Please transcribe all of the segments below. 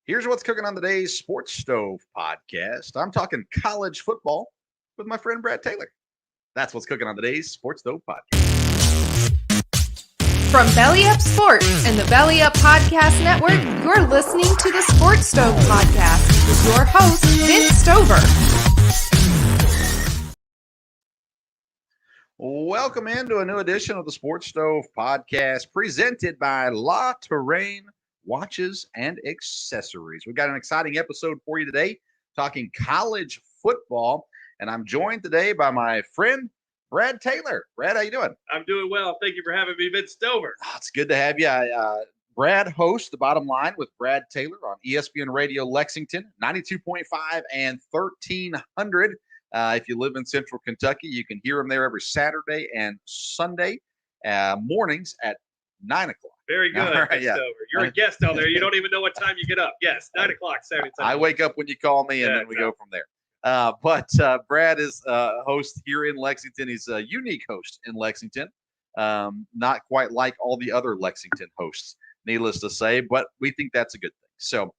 Here's what's cooking on today's Sports Stove podcast. I'm talking college football with my friend Brad Taylor. That's what's cooking on today's Sports Stove podcast. From Belly Up Sports and the Belly Up Podcast Network, you're listening to the Sports Stove podcast with your host, Vince Stover. Welcome into a new edition of the Sports Stove podcast presented by La Terrain Watches and Accessories. We've got an exciting episode for you today, talking college football, and I'm joined today by my friend Brad Taylor. Brad, how you doing? I'm doing well. Thank you for having me, Vince Stover. Oh, it's good to have you. Brad hosts The Bottom Line with Brad Taylor on ESPN Radio Lexington, 92.5 and 1300. If you live in Central Kentucky, you can hear him there every Saturday and Sunday mornings at 9 o'clock. Very good, Right, Vince yeah. Stover. You're a guest on there. You don't even know what time you get up. Yes, 9 o'clock Saturday. I wake up when you call me, and then we go from there. But Brad is a host here in Lexington. He's a unique host in Lexington, not quite like all the other Lexington hosts, needless to say, but we think that's a good thing. So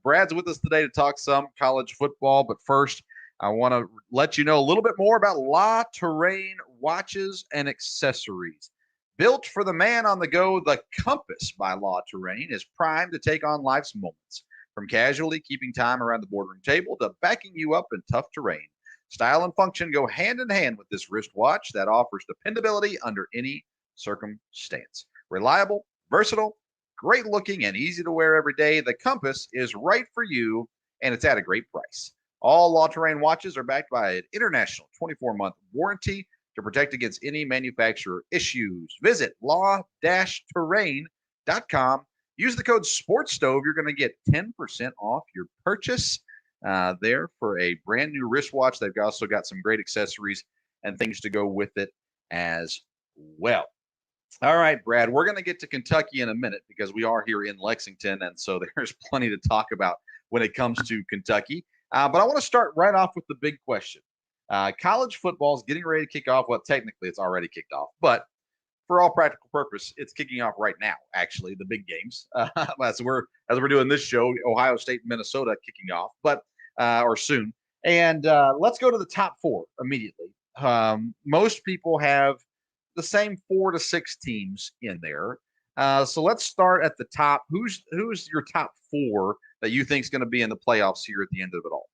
Brad's with us today to talk some college football, but first, I want to let you know a little bit more about La Terrain Watches and Accessories. Built for the man on the go, the Compass by La Terrain is primed to take on life's moments. From casually keeping time around the boardroom table to backing you up in tough terrain, style and function go hand in hand with this wristwatch that offers dependability under any circumstance. Reliable, versatile, great looking, and easy to wear every day, the Compass is right for you, and it's at a great price. All La Terrain watches are backed by an international 24-month warranty to protect against any manufacturer issues. Visit law-terrain.com. Use the code SPORTSSTOVE. You're going to get 10% off your purchase there for a brand new wristwatch. They've also got some great accessories and things to go with it as well. All right, Brad, we're going to get to Kentucky in a minute because we are here in Lexington, and so there's plenty to talk about when it comes to Kentucky. But I want to start right off with the big question. College football is getting ready to kick off. Well, technically, it's already kicked off, but for all practical purpose, it's kicking off right now. Actually, the big games. As we're doing this show, Ohio State, and Minnesota kicking off, but or soon. And let's go to the top four immediately. Most people have the same 4 to 6 teams in there. So let's start at the top. Who's your top 4 that you think is going to be in the playoffs here at the end of it all?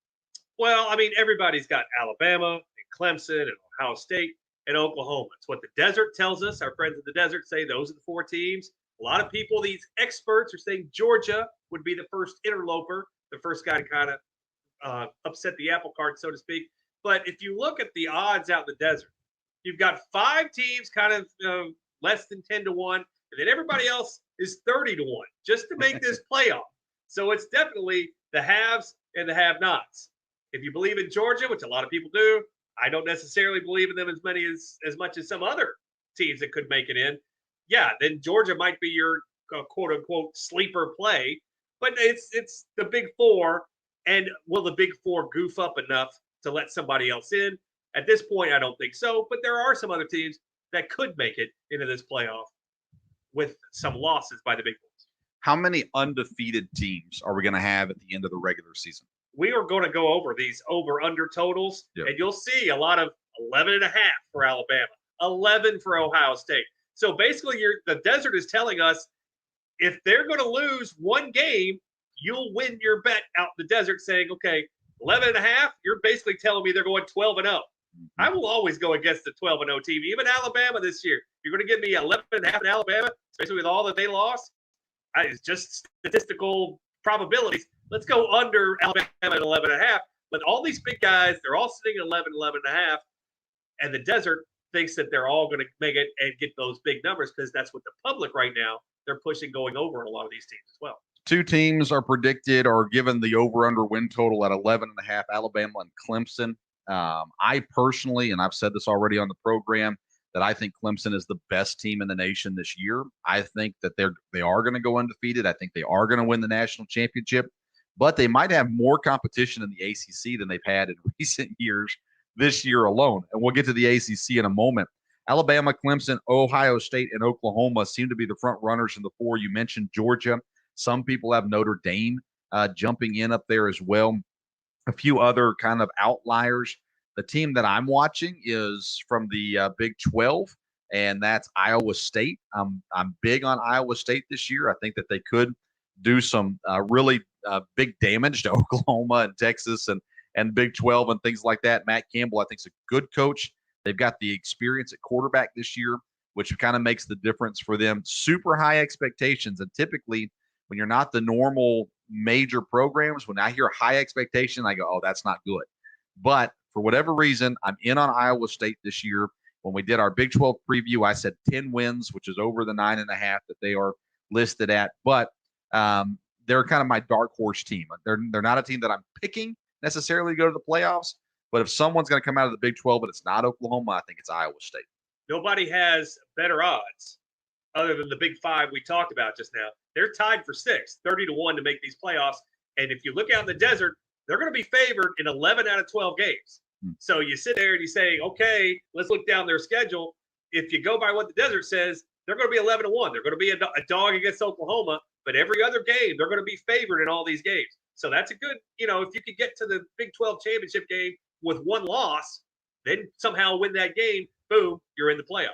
Well, I mean, everybody's got Alabama and Clemson and Ohio State and Oklahoma. It's what the desert tells us. Our friends in the desert say those are the 4 teams. A lot of people, these experts, are saying Georgia would be the first interloper, the first guy to kind of upset the apple cart, so to speak. But if you look at the odds out in the desert, you've got 5 teams kind of less than 10 to 1, and then everybody else is 30 to 1 just to make this playoff. So it's definitely the haves and the have-nots. If you believe in Georgia, which a lot of people do, I don't necessarily believe in them as much as some other teams that could make it in. Yeah, then Georgia might be your quote-unquote sleeper play, but it's the Big Four, and will the Big Four goof up enough to let somebody else in? At this point, I don't think so, but there are some other teams that could make it into this playoff with some losses by the Big Four. How many undefeated teams are we going to have at the end of the regular season? We are going to go over these over-under totals, and you'll see a lot of 11.5 for Alabama, 11 for Ohio State. So basically, the desert is telling us if they're going to lose one game, you'll win your bet out in the desert, saying, okay, 11.5, you're basically telling me they're going 12-0. I will always go against the 12-0 team, even Alabama this year. You're going to give me 11.5 in Alabama, especially with all that they lost. It's just statistical probabilities. Let's go under Alabama at 11.5. But all these big guys, they're all sitting at 11.5. And the desert thinks that they're all going to make it and get those big numbers because that's what the public right now, they're pushing going over in a lot of these teams as well. 2 teams are predicted or given the over-under win total at 11.5, Alabama and Clemson. I personally, and I've said this already on the program, that I think Clemson is the best team in the nation this year. I think that they are going to go undefeated. I think they are going to win the national championship, but they might have more competition in the ACC than they've had in recent years this year alone. And we'll get to the ACC in a moment. Alabama, Clemson, Ohio State, and Oklahoma seem to be the front runners in the 4. You mentioned Georgia. Some people have Notre Dame jumping in up there as well. A few other kind of outliers. The team that I'm watching is from the Big 12, and that's Iowa State. I'm big on Iowa State this year. I think that they could do some really big damage to Oklahoma and Texas and Big 12 and things like that. Matt Campbell, I think, is a good coach. They've got the experience at quarterback this year, which kind of makes the difference for them. Super high expectations, and typically when you're not the normal major programs, when I hear high expectation, I go, oh, that's not good. But for whatever reason, I'm in on Iowa State this year. When we did our Big 12 preview, I said 10 wins, which is over the 9.5 that they are listed at. But they're kind of my dark horse team. They're not a team that I'm picking necessarily to go to the playoffs. But if someone's going to come out of the Big 12 and it's not Oklahoma, I think it's Iowa State. Nobody has better odds other than the Big Five we talked about just now. They're tied for 6th, 30-1 to make these playoffs. And if you look out in the desert, they're going to be favored in 11 out of 12 games. So you sit there and you say, okay, let's look down their schedule. If you go by what the desert says, they're going to be 11-1. They're going to be a dog against Oklahoma, but every other game, they're going to be favored in all these games. So that's a good, if you could get to the Big 12 championship game with one loss, then somehow win that game, boom, you're in the playoff.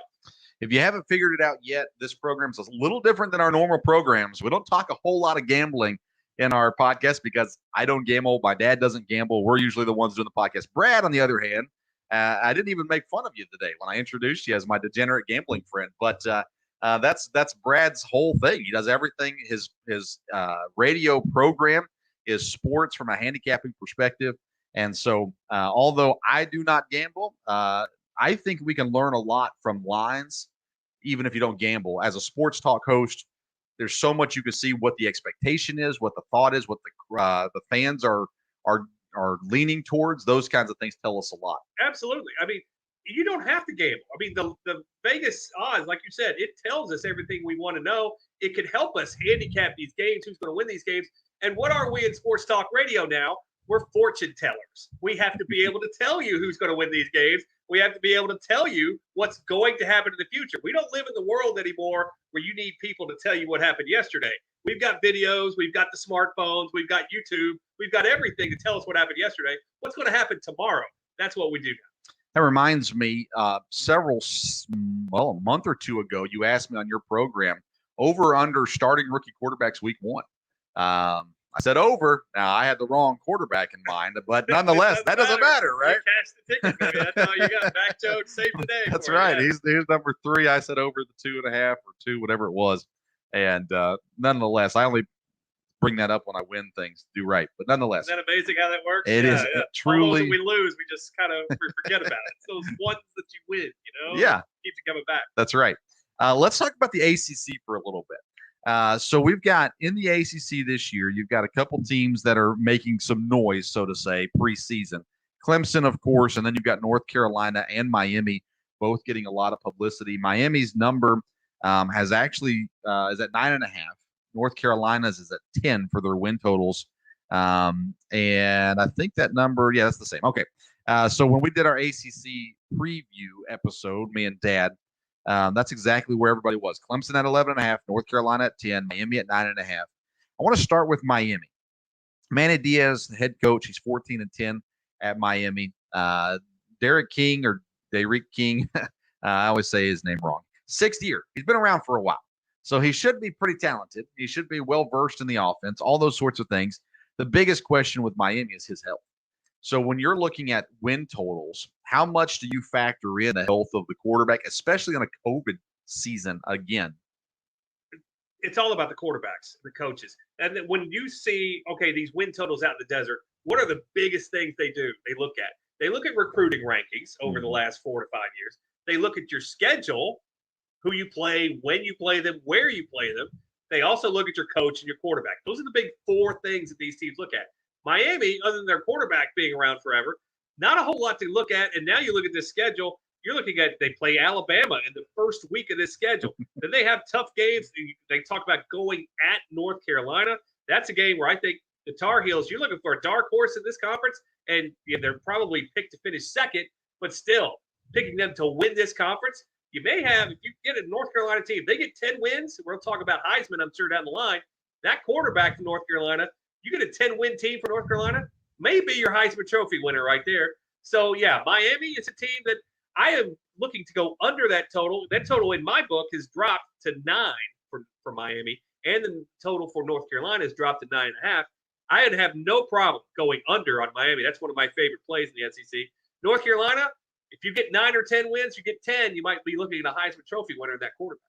If you haven't figured it out yet, this program's a little different than our normal programs. We don't talk a whole lot of gambling in our podcast because I don't gamble. My dad doesn't gamble. We're usually the ones doing the podcast. Brad, on the other hand, I didn't even make fun of you today when I introduced you as my degenerate gambling friend. But that's Brad's whole thing. He does everything. His radio program is sports from a handicapping perspective. And so although I do not gamble, I think we can learn a lot from lines, even if you don't gamble. As a sports talk host, there's so much you can see what the expectation is, what the thought is, what the fans are leaning towards. Those kinds of things tell us a lot. Absolutely. I mean, you don't have to gamble. I mean, the Vegas odds, like you said, it tells us everything we want to know. It can help us handicap these games, who's going to win these games. And what are we in sports talk radio now? We're fortune tellers. We have to be able to tell you who's going to win these games. We have to be able to tell you what's going to happen in the future. We don't live in the world anymore where you need people to tell you what happened yesterday. We've got videos. We've got the smartphones. We've got YouTube. We've got everything to tell us what happened yesterday. What's going to happen tomorrow? That's what we do now. That reminds me, a month or two ago, you asked me on your program, over or under starting rookie quarterbacks week 1. I said over. Now, I had the wrong quarterback in mind, but nonetheless, that doesn't matter, right? You cashed the ticket, baby. That's all you got. Back Joe, save the day. That's right. He's number 3. I said over the 2.5 or 2, whatever it was. And nonetheless, I only bring that up when I win things, do right. But nonetheless. Isn't that amazing how that works? It is. Yeah. Truly. When we lose, we just kind of forget about it. It's those ones that you win, Yeah. Keep it coming back. That's right. Let's talk about the ACC for a little bit. So we've got in the ACC this year, you've got a couple teams that are making some noise, so to say, preseason. Clemson, of course, and then you've got North Carolina and Miami, both getting a lot of publicity. Miami's number has actually is at 9.5. North Carolina's is at 10 for their win totals. And I think that number, that's the same. Okay. So when we did our ACC preview episode, me and Dad, that's exactly where everybody was. Clemson at 11.5, North Carolina at 10, Miami at 9.5. I want to start with Miami. Manny Diaz, the head coach, he's 14-10 at Miami. Derek King, I always say his name wrong. 6th year. He's been around for a while. So he should be pretty talented. He should be well-versed in the offense, all those sorts of things. The biggest question with Miami is his health. So when you're looking at win totals, how much do you factor in the health of the quarterback, especially on a COVID season again? It's all about the quarterbacks, the coaches. And then when you see, these win totals out in the desert, what are the biggest things they do? They look at recruiting rankings over the last 4 to 5 years. They look at your schedule, who you play, when you play them, where you play them. They also look at your coach and your quarterback. Those are the big 4 things that these teams look at. Miami, other than their quarterback being around forever, not a whole lot to look at. And now you look at this schedule, you're looking at they play Alabama in the first week of this schedule. Then they have tough games. They talk about going at North Carolina. That's a game where I think the Tar Heels, you're looking for a dark horse in this conference, and they're probably picked to finish second, but still picking them to win this conference. You may have, if you get a North Carolina team, they get 10 wins. We'll talk about Heisman, I'm sure, down the line. That quarterback from North Carolina, You get a 10-win team for North Carolina, maybe your Heisman Trophy winner right there. So, yeah, Miami is a team that I am looking to go under that total. That total in my book has dropped to 9 for Miami, and the total for North Carolina has dropped to 9.5. I'd have no problem going under on Miami. That's one of my favorite plays in the SEC. North Carolina, if you get 9 or 10 wins, you get 10, you might be looking at a Heisman Trophy winner in that quarterback.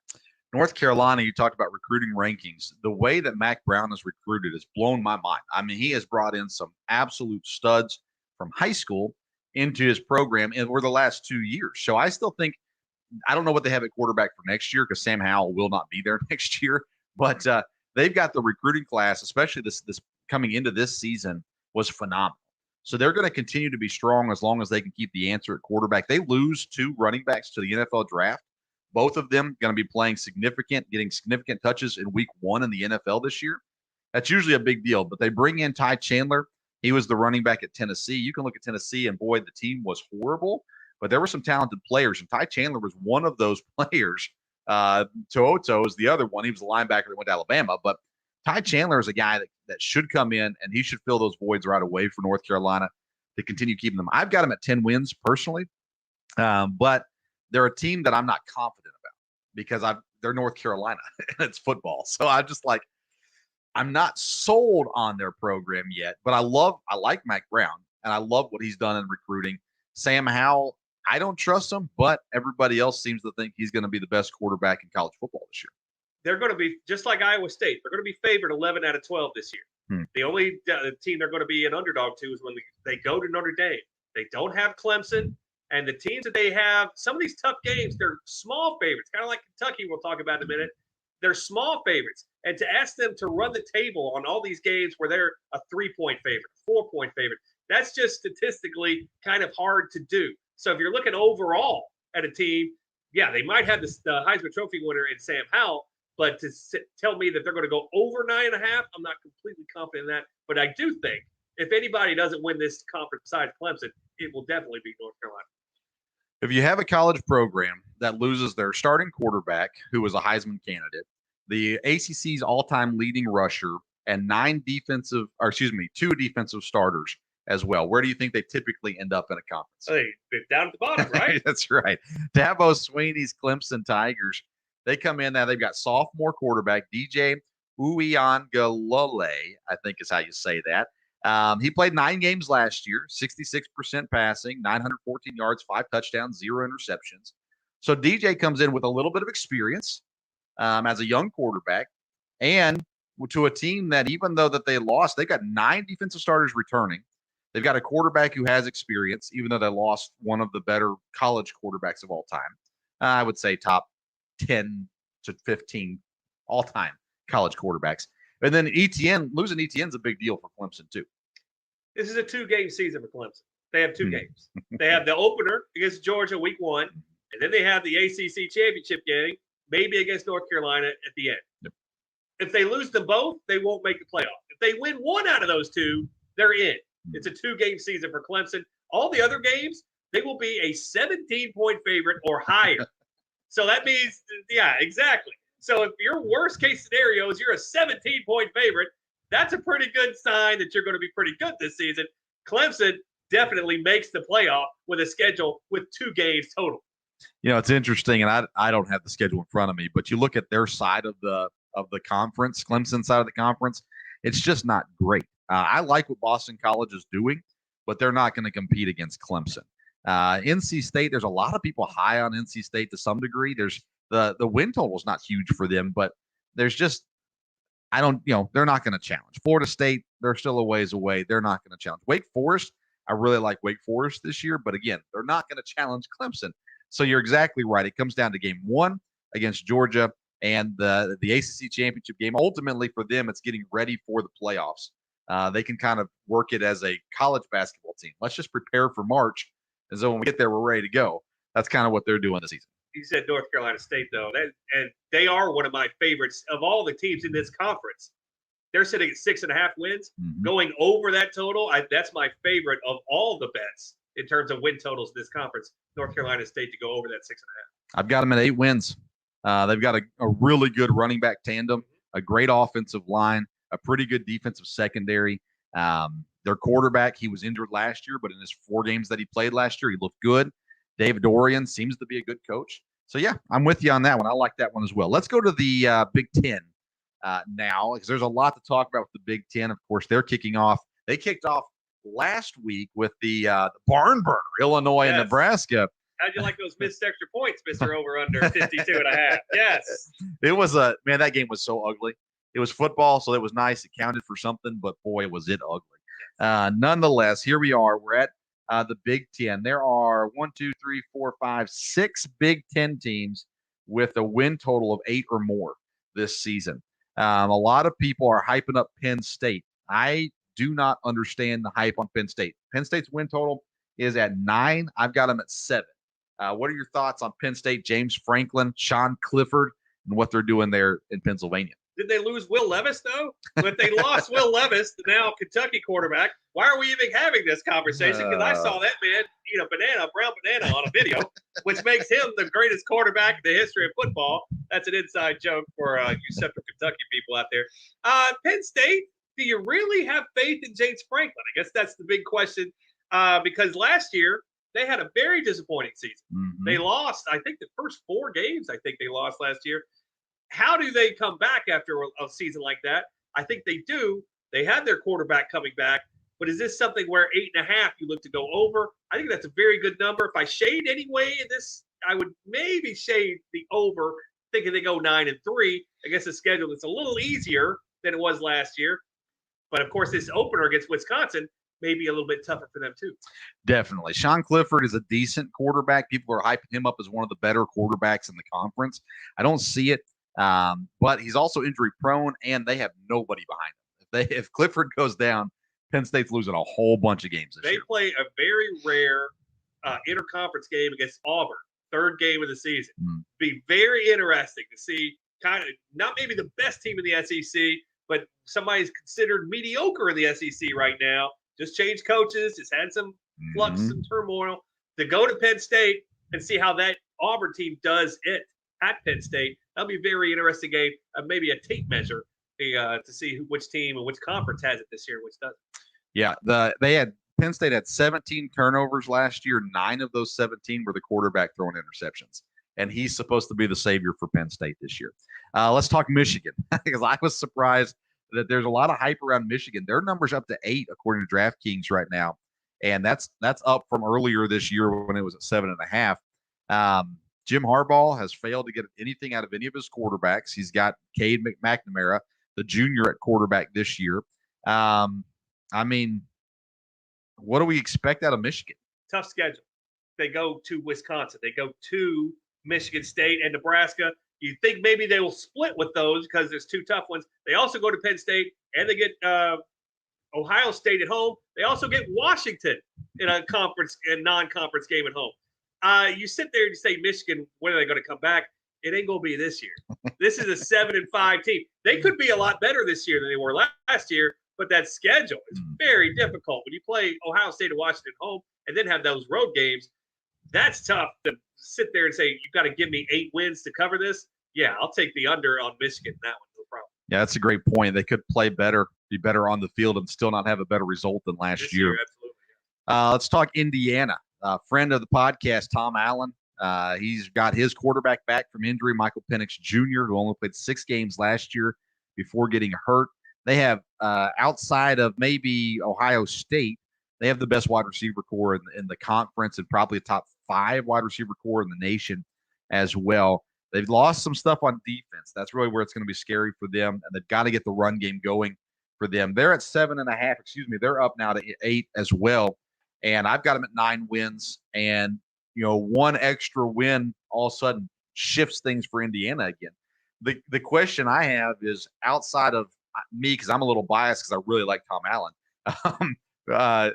North Carolina, you talked about recruiting rankings. The way that Mac Brown has recruited has blown my mind. I mean, he has brought in some absolute studs from high school into his program over the last 2 years. So I still think, I don't know what they have at quarterback for next year because Sam Howell will not be there next year. But they've got the recruiting class, especially this coming into this season, was phenomenal. So they're going to continue to be strong as long as they can keep the answer at quarterback. They lose 2 running backs to the NFL draft. Both of them going to be playing getting significant touches in week 1 in the NFL this year. That's usually a big deal, but they bring in Ty Chandler. He was the running back at Tennessee. You can look at Tennessee and boy, the team was horrible, but there were some talented players, and Ty Chandler was one of those players. To'oto is the other one. He was a linebacker that went to Alabama, but Ty Chandler is a guy that should come in, and he should fill those voids right away for North Carolina to continue keeping them. I've got them at 10 wins personally, but they're a team that I'm not confident about because they're North Carolina and it's football. So I'm not sold on their program yet, but I like Mac Brown and I love what he's done in recruiting. Sam Howell, I don't trust him, but everybody else seems to think he's going to be the best quarterback in college football this year. They're going to be just like Iowa State. They're going to be favored 11 out of 12 this year. The only team they're going to be an underdog to is when they go to Notre Dame. They don't have Clemson. And the teams that they have, some of these tough games, they're small favorites, kind of like Kentucky we'll talk about in a minute. They're small favorites. And to ask them to run the table on all these games where they're a 3-point favorite, 4-point favorite, that's just statistically kind of hard to do. So if you're looking overall at a team, yeah, they might have the Heisman Trophy winner in Sam Howell, but to tell me that they're going to go over 9.5, I'm not completely confident in that. But I do think if anybody doesn't win this conference besides Clemson, it will definitely be North Carolina. If you have a college program that loses their starting quarterback, who was a Heisman candidate, the ACC's all-time leading rusher, and 2 defensive starters as well, where do you think they typically end up in a conference? They're down at the bottom, right? That's right. Dabo Swinney's Clemson Tigers, they come in now. They've got sophomore quarterback DJ Uiagalelei, I think is how you say that. He played 9 games last year, 66% passing, 914 yards, 5 touchdowns, 0 interceptions. So DJ comes in with a little bit of experience as a young quarterback, and to a team that even though that they lost, they've got 9 defensive starters returning. They've got a quarterback who has experience, even though they lost one of the better college quarterbacks of all time. I would say top 10 to 15 all-time college quarterbacks. And then losing Etienne's a big deal for Clemson too. This is a 2-game season for Clemson. They have 2 games. They have the opener against Georgia week 1, and then they have the ACC championship game, maybe against North Carolina at the end. Yep. If they lose them both, they won't make the playoff. If they win one out of those 2, they're in. It's a 2-game season for Clemson. All the other games, they will be a 17-point favorite or higher. So that means, yeah, exactly. So if your worst case scenario is you're a 17-point favorite, that's a pretty good sign that you're going to be pretty good this season. Clemson definitely makes the playoff with a schedule with 2 games total. You know, it's interesting, and I don't have the schedule in front of me, but you look at their side of the conference, Clemson side of the conference, it's just not great. I like what Boston College is doing, but they're not going to compete against Clemson. NC State, there's a lot of people high on NC State to some degree. There's the win total is not huge for them, but there's just, they're not going to challenge. Florida State, they're still a ways away. They're not going to challenge. Wake Forest, I really like Wake Forest this year, but again, they're not going to challenge Clemson. So you're exactly right. It comes down to game 1 against Georgia and the ACC championship game. Ultimately for them, it's getting ready for the playoffs. They can kind of work it as a college basketball team. Let's just prepare for March. And so when we get there, we're ready to go. That's kind of what they're doing this season. You said North Carolina State, though, and they are one of my favorites of all the teams in this conference. They're sitting at 6.5 wins. Going over that total, that's my favorite of all the bets in terms of win totals in this conference. North Carolina State to go over that 6.5. I've got them at 8 wins. They've got a really good running back tandem, a great offensive line, a pretty good defensive secondary. Their quarterback, he was injured last year, but in his 4 games that he played last year, he looked good. Dave Dorian seems to be a good coach. So, yeah, I'm with you on that one. I like that one as well. Let's go to the Big Ten now, because there's a lot to talk about with the Big Ten. Of course, they're kicking off. They kicked off last week with the barn burner, Illinois and Nebraska. How'd you like those missed extra points, Mr. Over-Under 52.5? Yes. It was that game was so ugly. It was football, so it was nice. It counted for something, but boy, was it ugly. Nonetheless, here we are. We're at the Big Ten. There are 6 Big Ten teams with a win total of 8 or more this season. A lot of people are hyping up Penn State. I do not understand the hype on Penn State. Penn State's win total is at 9. I've got them at 7. What are your thoughts on Penn State, James Franklin, Sean Clifford, and what they're doing there in Pennsylvania? Did they lose Will Levis, though? But they lost Will Levis, the now Kentucky quarterback. Why are we even having this conversation? Because I saw that man eat a brown banana on a video, which makes him the greatest quarterback in the history of football. That's an inside joke for you Central Kentucky people out there. Penn State, do you really have faith in James Franklin? I guess that's the big question because last year they had a very disappointing season. Mm-hmm. They lost, I think, the first 4 games I think they lost last year. How do they come back after a season like that? I think they do. They had their quarterback coming back. But is this something where 8.5 you look to go over? I think that's a very good number. If I shade anyway in this, I would maybe shade the over, thinking they go 9-3 against a schedule that's a little easier than it was last year. But, of course, this opener against Wisconsin may be a little bit tougher for them too. Definitely. Sean Clifford is a decent quarterback. People are hyping him up as one of the better quarterbacks in the conference. I don't see it. But he's also injury prone, and they have nobody behind him. If Clifford goes down, Penn State's losing a whole bunch of games this year. They play a very rare interconference game against Auburn, 3rd game of the season. Be very interesting to see kind of not maybe the best team in the SEC, but somebody's considered mediocre in the SEC right now. Just changed coaches, just had some flux, some turmoil. To go to Penn State and see how that Auburn team does it at Penn State. That'll be a very interesting game, maybe a tape measure to see which team and which conference has it this year, which doesn't. Yeah, Penn State had 17 turnovers last year. 9 of those 17 were the quarterback throwing interceptions, and he's supposed to be the savior for Penn State this year. Let's talk Michigan, because I was surprised that there's a lot of hype around Michigan. Their number's up to 8 according to DraftKings right now, and that's up from earlier this year when it was at 7.5. Jim Harbaugh has failed to get anything out of any of his quarterbacks. He's got Cade McNamara, the junior at quarterback this year. I mean, what do we expect out of Michigan? Tough schedule. They go to Wisconsin. They go to Michigan State and Nebraska. You think maybe they will split with those because there's 2 tough ones. They also go to Penn State, and they get Ohio State at home. They also get Washington in a non-conference game at home. You sit there and you say, Michigan, when are they going to come back? It ain't going to be this year. This is a 7-5 team. They could be a lot better this year than they were last year, but that schedule is very difficult. When you play Ohio State and Washington home and then have those road games, that's tough to sit there and say, you've got to give me 8 wins to cover this. Yeah, I'll take the under on Michigan. That one, no problem. Yeah, that's a great point. They could play better, be better on the field, and still not have a better result than last year. Absolutely. Yeah. Let's talk Indiana. Friend of the podcast, Tom Allen. He's got his quarterback back from injury, Michael Penix Jr., who only played 6 games last year before getting hurt. They have, outside of maybe Ohio State, they have the best wide receiver core in the conference and probably a top 5 wide receiver core in the nation as well. They've lost some stuff on defense. That's really where it's going to be scary for them, and they've got to get the run game going for them. They're at 7.5. They're up now to 8 as well. And I've got them at 9 wins, and 1 extra win all of a sudden shifts things for Indiana again. The question I have is, outside of me, because I'm a little biased because I really like Tom Allen.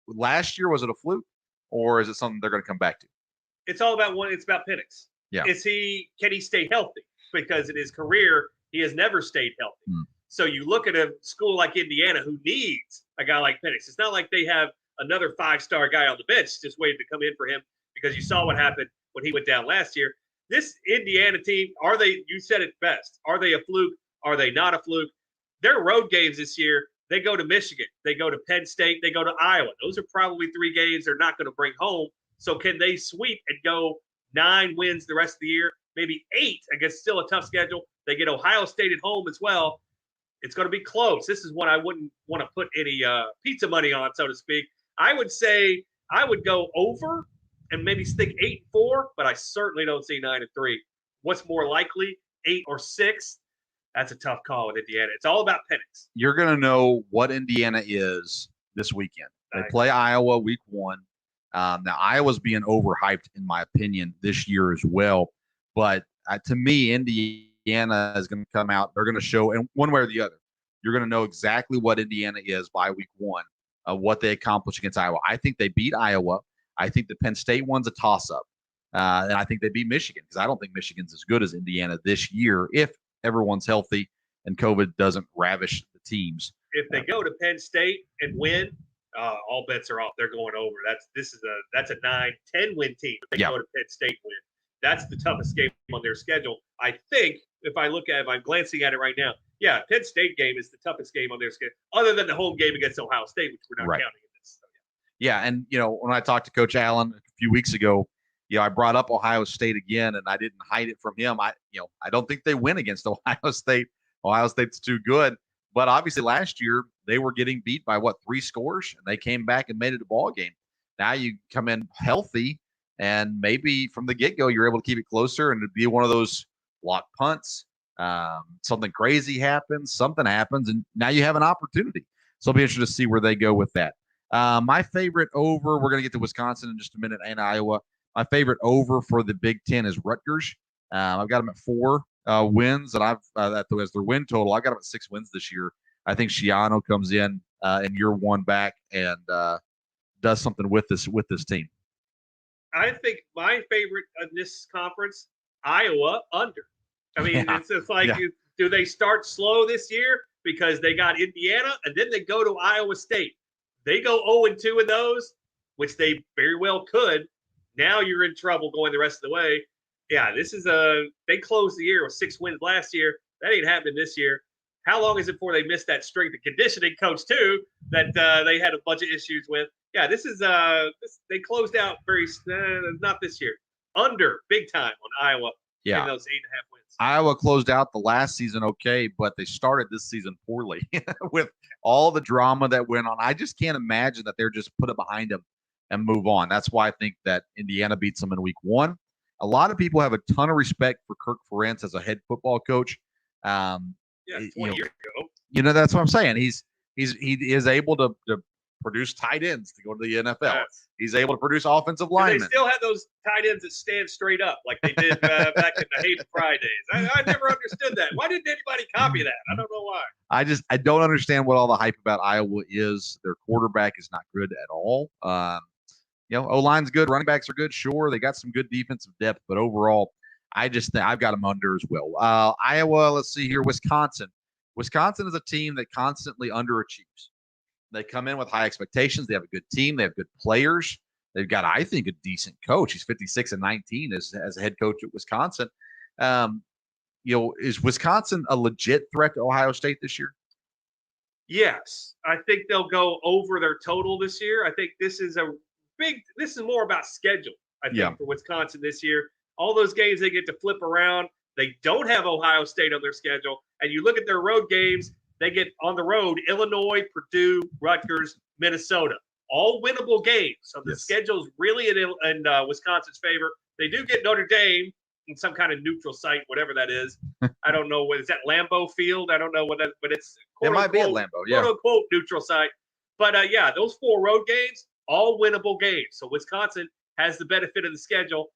Last year, was it a fluke, or is it something they're going to come back to? It's all about one. It's about Penix. Yeah. Can he stay healthy? Because in his career, he has never stayed healthy. So you look at a school like Indiana who needs a guy like Penix. It's not like they have another 5-star guy on the bench just waiting to come in for him, because you saw what happened when he went down last year. This Indiana team, you said it best. Are they a fluke? Are they not a fluke? their road games this year, they go to Michigan, they go to Penn State, they go to Iowa. Those are probably 3 games they're not going to bring home. So can they sweep and go 9 wins the rest of the year, maybe 8 against still a tough schedule? They get Ohio State at home as well. It's going to be close. This is one I wouldn't want to put any pizza money on, so to speak. I would say I would go over and maybe stick 8-4, but I certainly don't see 9-3. What's more likely, 8 or 6? That's a tough call with Indiana. It's all about Penix. You're going to know what Indiana is this weekend. They play Iowa week 1. Now, Iowa's being overhyped, in my opinion, this year as well. But to me, Indiana is going to come out. They're going to show, and one way or the other, you're going to know exactly what Indiana is by week 1, what they accomplish against Iowa. I think they beat Iowa. I think the Penn State one's a toss-up. And I think they beat Michigan because I don't think Michigan's as good as Indiana this year if everyone's healthy and COVID doesn't ravish the teams. If they go to Penn State and win, all bets are off. They're going over. That's a 9-10 win team. If they go to Penn State win, that's the toughest game on their schedule. I think if I'm glancing at it right now, Penn State game is the toughest game on their schedule, other than the home game against Ohio State, which we're not counting in this. So, and when I talked to Coach Allen a few weeks ago, I brought up Ohio State again, and I didn't hide it from him. I don't think they win against Ohio State. Ohio State's too good. But obviously last year they were getting beat by 3 scores, and they came back and made it a ball game. Now you come in healthy, and maybe from the get-go you're able to keep it closer and it'd be one of those block punts. Something crazy happens, something happens, and now you have an opportunity. So I'll be interested to see where they go with that. My favorite over, we're going to get to Wisconsin in just a minute, and Iowa. My favorite over for the Big Ten is Rutgers. I've got them at 4 wins, and as their win total, I got them at 6 wins this year. I think Schiano comes in year 1 back and does something with this team. I think my favorite in this conference, Iowa under. I mean, it's just like, do they start slow this year because they got Indiana and then they go to Iowa State? They go 0-2 in those, which they very well could. Now you're in trouble going the rest of the way. Yeah, they closed the year with 6 wins last year. That ain't happening this year. How long is it before they miss that strength and conditioning coach too that they had a bunch of issues with? Yeah, they closed out not this year. Under big time on Iowa. Yeah, in those 8.5 wins. Iowa closed out the last season okay, but they started this season poorly with all the drama that went on. I just can't imagine that they're just put it behind them and move on. That's why I think that Indiana beats them in week 1. A lot of people have a ton of respect for Kirk Ferentz as a head football coach. 20 years ago. That's what I'm saying. He is able to produce tight ends to go to the NFL. Yes. He's able to produce offensive linemen. They still have those tight ends that stand straight up like they did back in the Hayden Fry days. I never understood that. Why didn't anybody copy that? I don't know why. I don't understand what all the hype about Iowa is. Their quarterback is not good at all. O-line's good. Running backs are good. Sure, they got some good defensive depth, but overall, I just think I've got them under as well. Iowa, let's see here. Wisconsin. Wisconsin is a team that constantly underachieves. They come in with high expectations. They have a good team. They have good players. They've got, I think, a decent coach. He's 56-19 as a head coach at Wisconsin. Is Wisconsin a legit threat to Ohio State this year? Yes, I think they'll go over their total this year. I think this is more about schedule. I think for Wisconsin this year, all those games they get to flip around. They don't have Ohio State on their schedule, and you look at their road games. They get on the road, Illinois, Purdue, Rutgers, Minnesota, all winnable games. So the schedule's really in Wisconsin's favor. They do get Notre Dame in some kind of neutral site, whatever that is. I don't know is that Lambeau Field? I don't know what that, but it's it might be at Lambeau, quote unquote neutral site. But those 4 road games, all winnable games. So Wisconsin has the benefit of the schedule.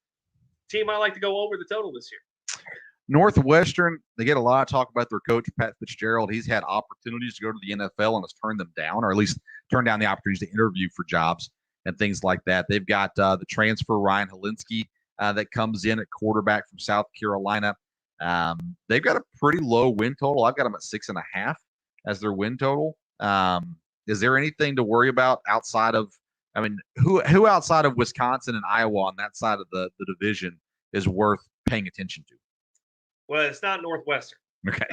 Team I like to go over the total this year. Northwestern, they get a lot of talk about their coach, Pat Fitzgerald. He's had opportunities to go to the NFL and has turned them down, or at least turned down the opportunities to interview for jobs and things like that. They've got the transfer Ryan Helinski that comes in at quarterback from South Carolina. They've got a pretty low win total. I've got them at 6.5 as their win total. Is there anything to worry about outside of, who outside of Wisconsin and Iowa on that side of the division is worth paying attention to? Well, it's not Northwestern. Okay.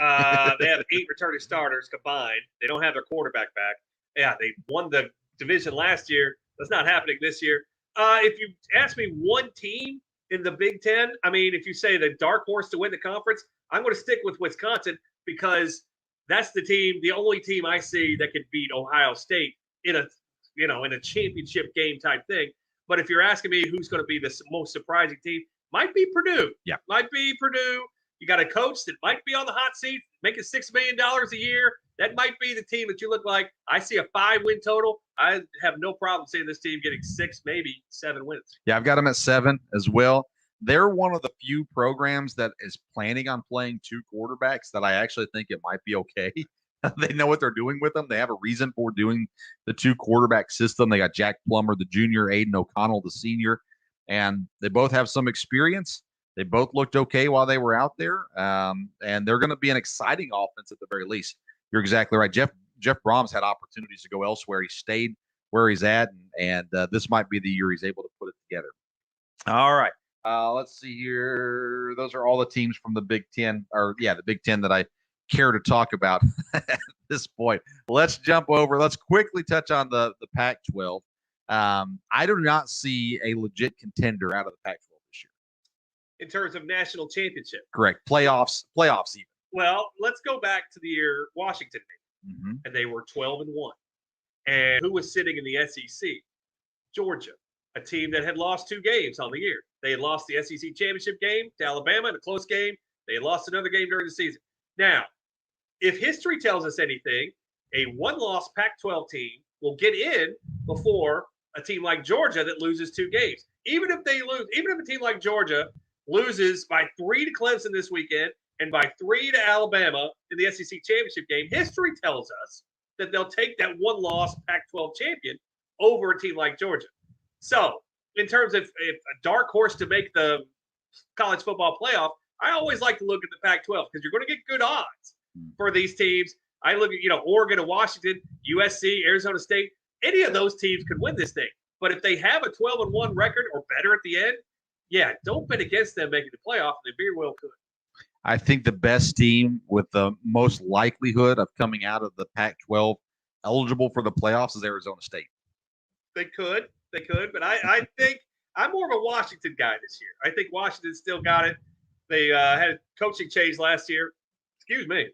They have 8 returning starters combined. They don't have their quarterback back. Yeah, they won the division last year. That's not happening this year. If you ask me one team in the Big Ten, I mean, if you say the dark horse to win the conference, I'm going to stick with Wisconsin because that's the only team I see that could beat Ohio State in a championship game type thing. But if you're asking me who's going to be the most surprising team, might be Purdue. Yeah. Might be Purdue. You got a coach that might be on the hot seat, making $6 million a year. That might be the team that you look like. I see a 5-win total. I have no problem seeing this team getting 6, maybe 7 wins. Yeah, I've got them at 7 as well. They're one of the few programs that is planning on playing 2 quarterbacks that I actually think it might be okay. They know what they're doing with them. They have a reason for doing the 2 quarterback system. They got Jack Plummer, the junior, Aiden O'Connell, the senior, and they both have some experience. They both looked okay while they were out there, and they're going to be an exciting offense at the very least. You're exactly right. Jeff Brahms had opportunities to go elsewhere. He stayed where he's at, and this might be the year he's able to put it together. All right. Let's see here. Those are all the teams from the Big Ten, the Big Ten that I care to talk about at this point. Let's jump over. Let's quickly touch on the Pac-12. I do not see a legit contender out of the Pac-12 this year. In terms of national championship. Correct. Playoffs even. Well, let's go back to the year Washington made, and they were 12-1. And who was sitting in the SEC? Georgia, a team that had lost 2 games on the year. They had lost the SEC championship game to Alabama in a close game. They had lost another game during the season. Now, if history tells us anything, a 1-loss Pac-12 team will get in before a team like Georgia that loses 2 games. Even if a team like Georgia loses by 3 to Clemson this weekend and by 3 to Alabama in the SEC championship game, history tells us that they'll take that 1-loss Pac-12 champion over a team like Georgia. So, in terms of a dark horse to make the college football playoff, I always like to look at the Pac-12 because you're going to get good odds for these teams. I look at, Oregon and Washington, USC, Arizona State. Any of those teams could win this thing. But if they have a 12-1 record or better at the end, yeah, don't bet against them making the playoff. They very well could. I think the best team with the most likelihood of coming out of the Pac-12 eligible for the playoffs is Arizona State. They could, but I think I'm more of a Washington guy this year. I think Washington still got it. They had a coaching change last year. Excuse me.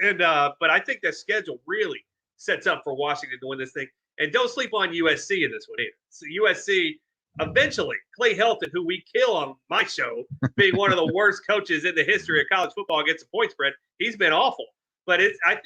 And but I think that schedule really sets up for Washington to win this thing. And don't sleep on USC in this one either. So USC, eventually, Clay Helton, who we kill on my show, being one of the worst coaches in the history of college football against a point spread, he's been awful. But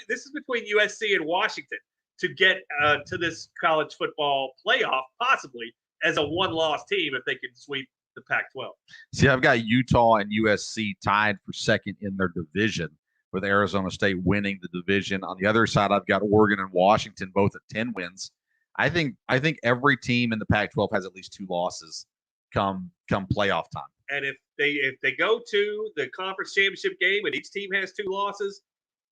this is between USC and Washington to get to this college football playoff, possibly as a 1-loss team if they can sweep the Pac-12. See, I've got Utah and USC tied for second in their division, with Arizona State winning the division. On the other side, I've got Oregon and Washington both at 10 wins. I think every team in the Pac-12 has at least 2 losses come playoff time. And if they go to the conference championship game and each team has 2 losses,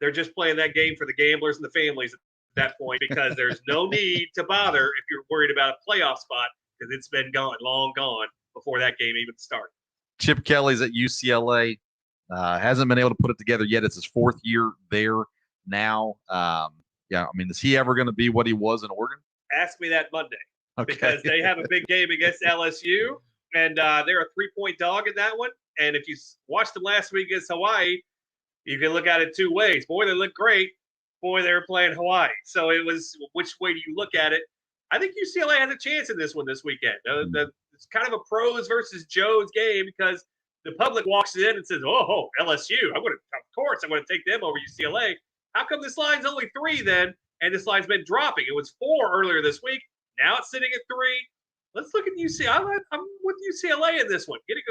they're just playing that game for the gamblers and the families at that point, because there's no need to bother if you're worried about a playoff spot, because it's been long gone before that game even started. Chip Kelly's at UCLA. Hasn't been able to put it together yet. It's his 4th year there now. Is he ever going to be what he was in Oregon? Ask me that Monday. Okay. Because they have a big game against LSU, and they're a 3-point dog in that one. And if you watched them last week against Hawaii, you can look at it 2 ways. Boy, they look great. Boy, they were playing Hawaii. So it was, which way do you look at it? I think UCLA has a chance in this one this weekend. It's kind of a pros versus Joes game, because the public walks in and says, oh, LSU, of course I'm going to take them over UCLA. How come this line's only 3 then? And this line's been dropping. It was 4 earlier this week. Now it's sitting at 3. Let's look at UCLA. I'm with UCLA in this one. Getting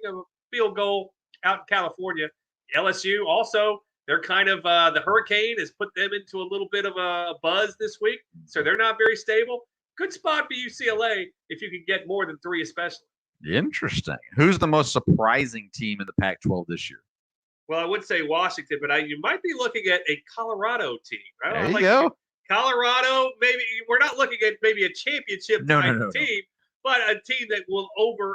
a field goal out in California. LSU also, they're kind of the hurricane has put them into a little bit of a buzz this week. So they're not very stable. Good spot for UCLA if you can get more than 3 especially. Interesting. Who's the most surprising team in the Pac-12 this year? Well, I would say Washington, but you might be looking at a Colorado team. Right? There you go. Colorado, maybe we're not looking at maybe a championship type team, but a team that will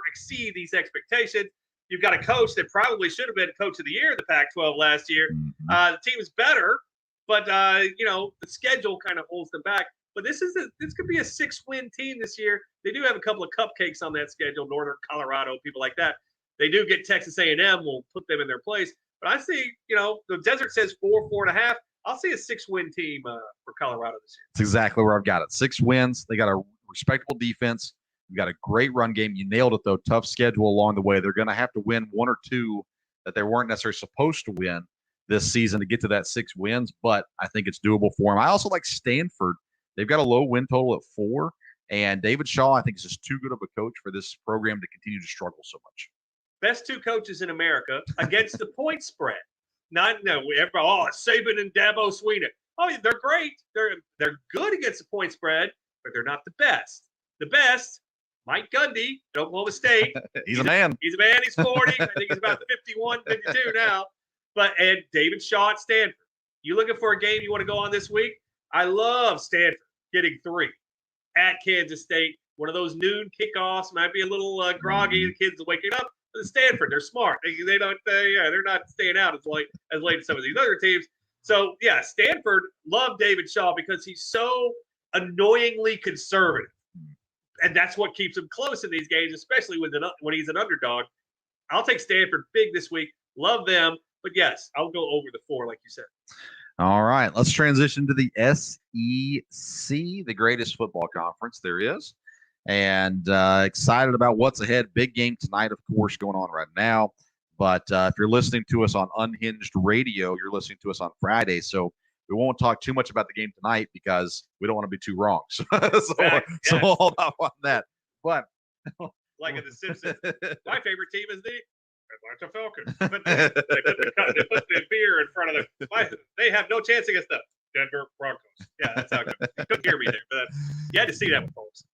exceed these expectations. You've got a coach that probably should have been coach of the year in the Pac-12 last year. Mm-hmm. The team is better, but the schedule kind of holds them back. But this could be a 6-win team this year. They do have a couple of cupcakes on that schedule, Northern Colorado, people like that. They do get Texas A&M. Will put them in their place. But I see, the Desert says 4.5. I'll see a 6-win team for Colorado this year. That's exactly where I've got it. 6 wins. They got a respectable defense. You got a great run game. You nailed it, though. Tough schedule along the way. They're going to have to win 1 or 2 that they weren't necessarily supposed to win this season to get to that 6 wins, but I think it's doable for them. I also like Stanford. They've got a low win total at 4, and David Shaw, I think, is just too good of a coach for this program to continue to struggle so much. Best 2 coaches in America against the point spread. Saban and Dabo Swinney. Oh, they're great. They're good against the point spread, but they're not the best. The best, Mike Gundy at Oklahoma State. He's a man. He's a man. He's 40. I think he's about 51, 52 now. And David Shaw at Stanford. You looking for a game you want to go on this week? I love Stanford getting 3 at Kansas State. One of those noon kickoffs. Might be a little groggy. The kids are waking up. But Stanford, they're smart. They don't. They're not staying out as late as some of these other teams. So yeah, Stanford love David Shaw because he's so annoyingly conservative, and that's what keeps him close in these games, especially when he's an underdog. I'll take Stanford big this week. Love them, but yes, I'll go over the 4, like you said. All right, let's transition to the SEC, the greatest football conference there is. And excited about what's ahead. Big game tonight, of course, going on right now. But if you're listening to us on Unhinged Radio, you're listening to us on Friday. So we won't talk too much about the game tonight because we don't want to be too wrong. So we'll hold off on that. But like in The Simpsons, my favorite team is the Atlanta Falcons. But they put the beer in front of them. They have no chance against the Denver Broncos. Yeah, that's how it goes. You couldn't hear me there, but you had to see that with folks.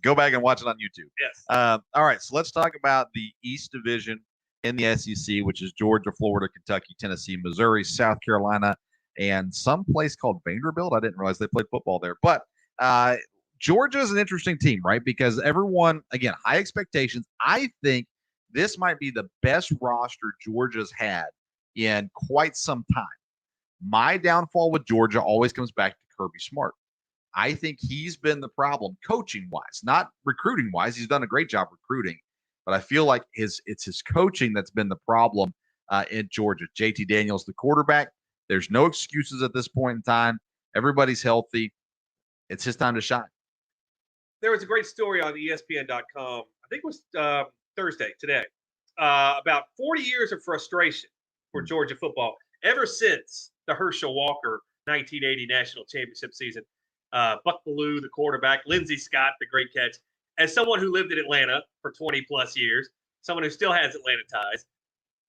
Go back and watch it on YouTube. Yes. All right, so let's talk about the East Division in the SEC, which is Georgia, Florida, Kentucky, Tennessee, Missouri, South Carolina, and some place called Vanderbilt. I didn't realize they played football there. But Georgia is an interesting team, right? Because everyone, again, high expectations. I think this might be the best roster Georgia's had in quite some time. My downfall with Georgia always comes back to Kirby Smart. I think he's been the problem coaching-wise, not recruiting-wise. He's done a great job recruiting, but I feel like it's his coaching that's been the problem in Georgia. JT Daniels, the quarterback. There's no excuses at this point in time. Everybody's healthy. It's his time to shine. There was a great story on ESPN.com. I think it was Thursday, today, about 40 years of frustration for Georgia football ever since the Herschel Walker 1980 national championship season. Buck Bellew, the quarterback, Lindsey Scott, the great catch. As someone who lived in Atlanta for 20 plus years, someone who still has Atlanta ties,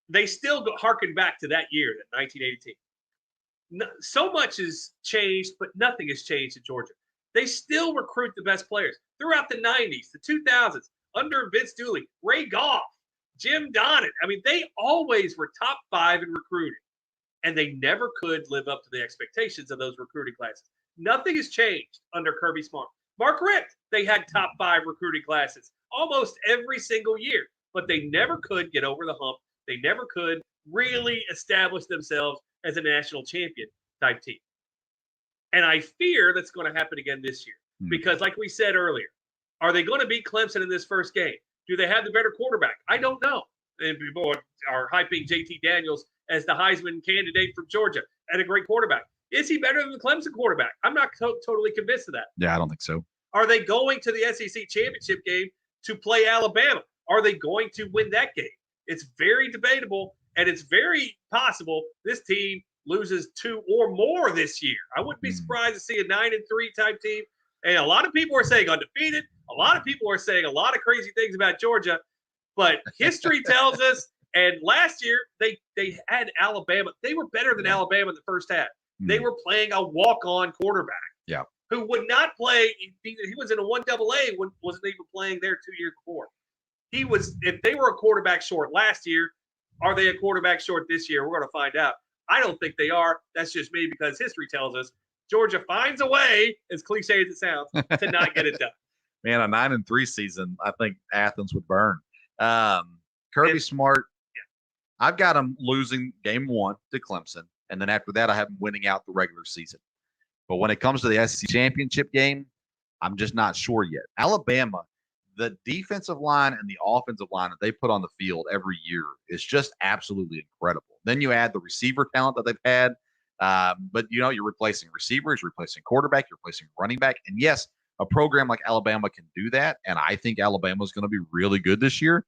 they still harken back to that year, that 1980 team. So much has changed, but nothing has changed in Georgia. They still recruit the best players throughout the 90s, the 2000s, under Vince Dooley, Ray Goff, Jim Donnan. I mean, they always were top 5 in recruiting, and they never could live up to the expectations of those recruiting classes. Nothing has changed under Kirby Smart. Mark Richt, they had top 5 recruiting classes almost every single year, but they never could get over the hump. They never could really establish themselves as a national champion type team. And I fear that's going to happen again this year because, like we said earlier, are they going to beat Clemson in this first game? Do they have the better quarterback? I don't know. And people are hyping JT Daniels as the Heisman candidate from Georgia and a great quarterback. Is he better than the Clemson quarterback? I'm not totally convinced of that. Yeah, I don't think so. Are they going to the SEC championship game to play Alabama? Are they going to win that game? It's very debatable, and it's very possible this team loses 2 or more this year. I wouldn't be surprised to see a 9-3 type team. And a lot of people are saying undefeated. A lot of people are saying a lot of crazy things about Georgia. But history tells us, and last year they had Alabama. They were better than Alabama in the first half. They were playing a walk-on quarterback. Yeah. Who would not play. He was in a 1AA, wasn't even playing there 2 years before. He was. If they were a quarterback short last year, are they a quarterback short this year? We're going to find out. I don't think they are. That's just me because history tells us Georgia finds a way, as cliche as it sounds, to not get it done. Man, a 9-3 season, I think Athens would burn. Kirby Smart, I've got him losing game 1 to Clemson, and then after that, I have him winning out the regular season. But when it comes to the SEC championship game, I'm just not sure yet. Alabama, the defensive line and the offensive line that they put on the field every year is just absolutely incredible. Then you add the receiver talent that they've had, but you're replacing receivers, you're replacing quarterback, you're replacing running back, and yes, a program like Alabama can do that, and I think Alabama is going to be really good this year.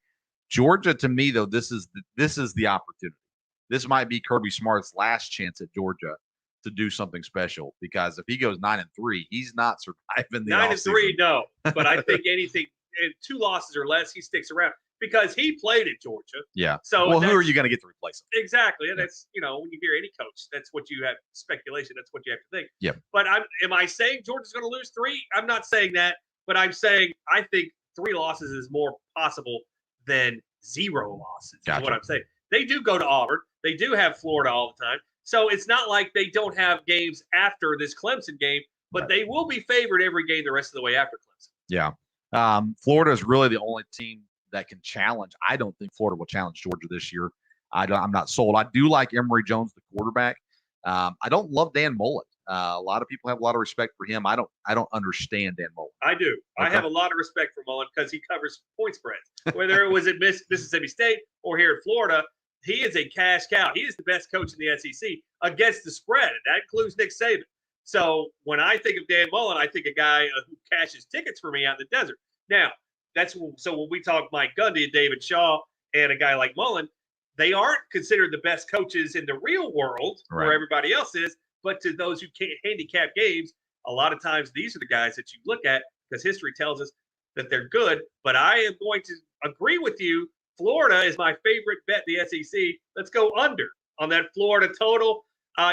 Georgia, to me, though, this is the opportunity. This might be Kirby Smart's last chance at Georgia to do something special, because if he goes 9-3, he's not surviving the 9-3, no. But I think anything 2 losses or less, he sticks around because he played at Georgia. Yeah. So who are you going to get to replace him? Exactly, and that's when you hear any coach, that's what you have speculation. That's what you have to think. Yeah. But am I saying Georgia's going to lose 3? I'm not saying that, but I'm saying I think 3 losses is more possible than 0 losses. Gotcha. Is what I'm saying. They do go to Auburn. They do have Florida all the time. So it's not like they don't have games after this Clemson game, but they will be favored every game the rest of the way after Clemson. Yeah. Florida is really the only team that can challenge. I don't think Florida will challenge Georgia this year. I'm not sold. I do like Emory Jones, the quarterback. I don't love Dan Mullen. A lot of people have a lot of respect for him. I don't understand Dan Mullen. I do. Okay. I have a lot of respect for Mullen because he covers point spreads. Whether it was at Mississippi State or here in Florida, he is a cash cow. He is the best coach in the SEC against the spread, and that includes Nick Saban. So when I think of Dan Mullen, I think a guy who cashes tickets for me out in the desert. Now, so when we talk Mike Gundy and David Shaw and a guy like Mullen, they aren't considered the best coaches in the real world where everybody else is. But to those who can't handicap games, a lot of times these are the guys that you look at because history tells us that they're good. But I am going to agree with you. Florida is my favorite bet in the SEC. Let's go under on that Florida total.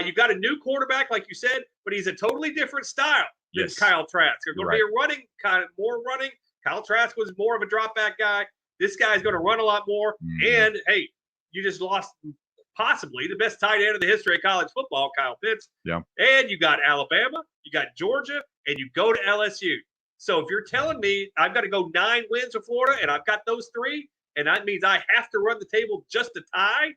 You've got a new quarterback, like you said, but he's a totally different style than Kyle Trask. There's going to be a running, kind of more running. Kyle Trask was more of a drop back guy. This guy's going to run a lot more. And, hey, you just lost possibly the best tight end in the history of college football, Kyle Pitts. Yeah. And you got Alabama, you got Georgia, and you go to LSU. So if you're telling me I've got to go 9 wins for Florida and I've got those 3, and that means I have to run the table just to tie,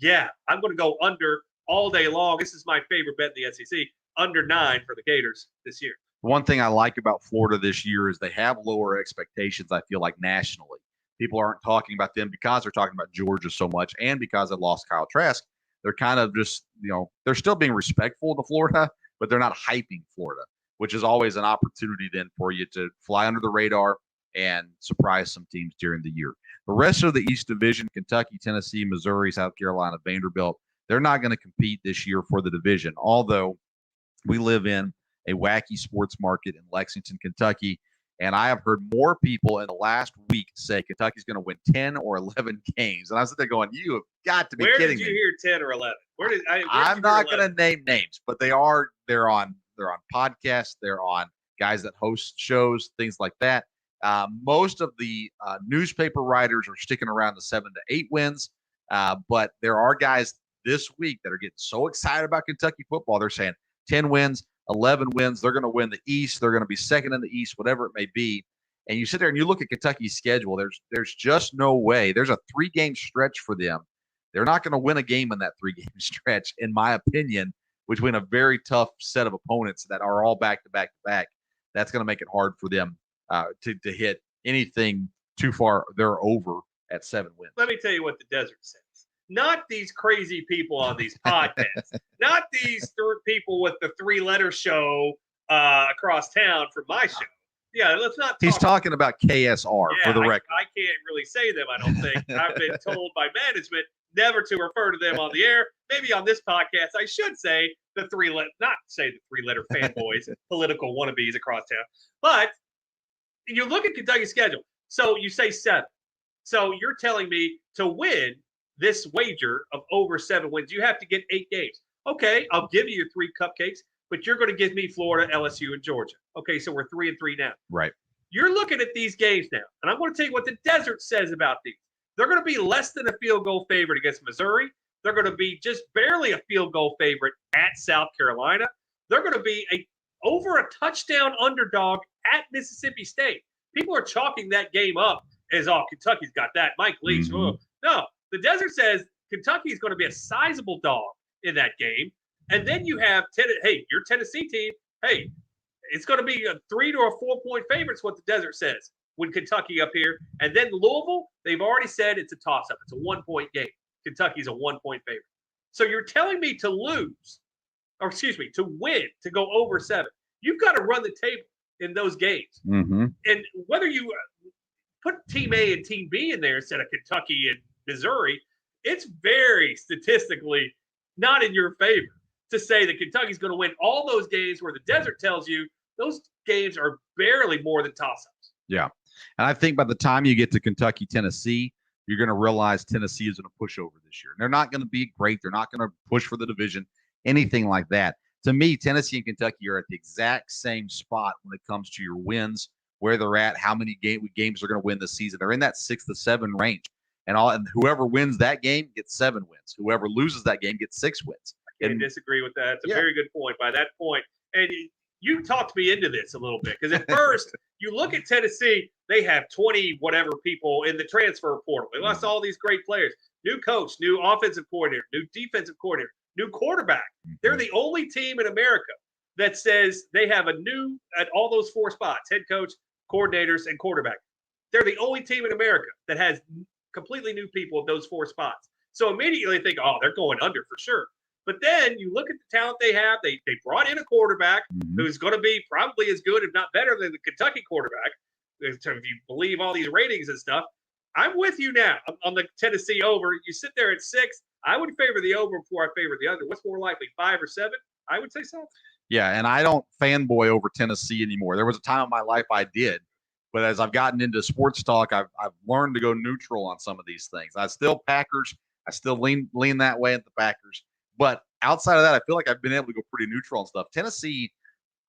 yeah, I'm going to go under all day long. This is my favorite bet in the SEC, under 9 for the Gators this year. One thing I like about Florida this year is they have lower expectations, I feel like, nationally. People aren't talking about them because they're talking about Georgia so much, and because they lost Kyle Trask. They're kind of just, they're still being respectful to Florida, but they're not hyping Florida, which is always an opportunity then for you to fly under the radar and surprise some teams during the year. The rest of the East Division, Kentucky, Tennessee, Missouri, South Carolina, Vanderbilt, they're not going to compete this year for the division, although we live in a wacky sports market in Lexington, Kentucky. And I have heard more people in the last week say Kentucky's going to win 10 or 11 games. And I was sitting there going, you have got to be kidding me. Where did you hear 10 or 11? I'm not going to name names, but they're on podcasts. They're on guys that host shows, things like that. Most of the newspaper writers are sticking around the 7 to 8 wins. But there are guys this week that are getting so excited about Kentucky football. They're saying 10 wins, 11 wins. They're going to win the East. They're going to be second in the East, whatever it may be. And you sit there and you look at Kentucky's schedule. There's just no way. There's a 3-game stretch for them. They're not going to win a game in that 3-game stretch, in my opinion, between a very tough set of opponents that are all back to back to back. That's going to make it hard for them to hit anything too far. They're over at 7 wins. Let me tell you what the desert says. Not these crazy people on these podcasts. Not these people with the 3-letter show across town from my show. Yeah, let's not. He's talking about KSR for the record. I can't really say them, I don't think. I've been told by management never to refer to them on the air. Maybe on this podcast, I should say the 3-letter, not say the 3-letter fanboys, political wannabes across town. But you look at Kentucky's schedule. So you say 7. So you're telling me to win this wager of over 7 wins, you have to get 8 games. Okay, I'll give you your 3 cupcakes, but you're going to give me Florida, LSU, and Georgia. Okay, so we're 3-3 now. Right. You're looking at these games now, and I'm going to tell you what the desert says about these. They're going to be less than a field goal favorite against Missouri. They're going to be just barely a field goal favorite at South Carolina. They're going to be over a touchdown underdog at Mississippi State. People are chalking that game up as, Kentucky's got that. Mike Leach, No, the Desert says Kentucky is going to be a sizable dog in that game. And then you have, your Tennessee team, hey, it's going to be a 3 to a 4 point favorite, is what the Desert says when Kentucky up here. And then Louisville, they've already said it's a toss-up. It's a 1 point game. Kentucky's a 1 point favorite. So you're telling me to lose, or excuse me, to win, to go over 7. You've got to run the table in those games. Mm-hmm. And whether you put Team A and Team B in there instead of Kentucky and Missouri, it's very statistically not in your favor to say that Kentucky's going to win all those games where the Desert tells you those games are barely more than toss-ups. Yeah. And I think by the time you get to Kentucky, Tennessee, you're going to realize Tennessee is going to push over this year. They're not going to be great. They're not going to push for the division, anything like that. To me, Tennessee and Kentucky are at the exact same spot when it comes to your wins, where they're at, how many games they're going to win this season. They're in that 6 to 7 range. And whoever wins that game gets 7 wins. Whoever loses that game gets 6 wins. I can't disagree with that. It's a very good point. By that point, and you talked me into this a little bit, because at first you look at Tennessee, they have 20 whatever people in the transfer portal. They lost all these great players. New coach, new offensive coordinator, new defensive coordinator, new quarterback. They're the only team in America that says they have a new at all those 4 spots: head coach, coordinators, and quarterback. They're the only team in America that has completely new people at those 4 spots. So immediately think, oh, they're going under for sure. But then you look at the talent they have. They brought in a quarterback who's going to be probably as good, if not better, than the Kentucky quarterback, if you believe all these ratings and stuff. I'm with you now on the Tennessee over. You sit there at 6. I would favor the over before I favor the under. What's more likely, 5 or 7? I would say so. Yeah, and I don't fanboy over Tennessee anymore. There was a time in my life I did, but as I've gotten into sports talk, I've learned to go neutral on some of these things. I still Packers. I still lean that way at the Packers. But outside of that, I feel like I've been able to go pretty neutral on stuff. Tennessee,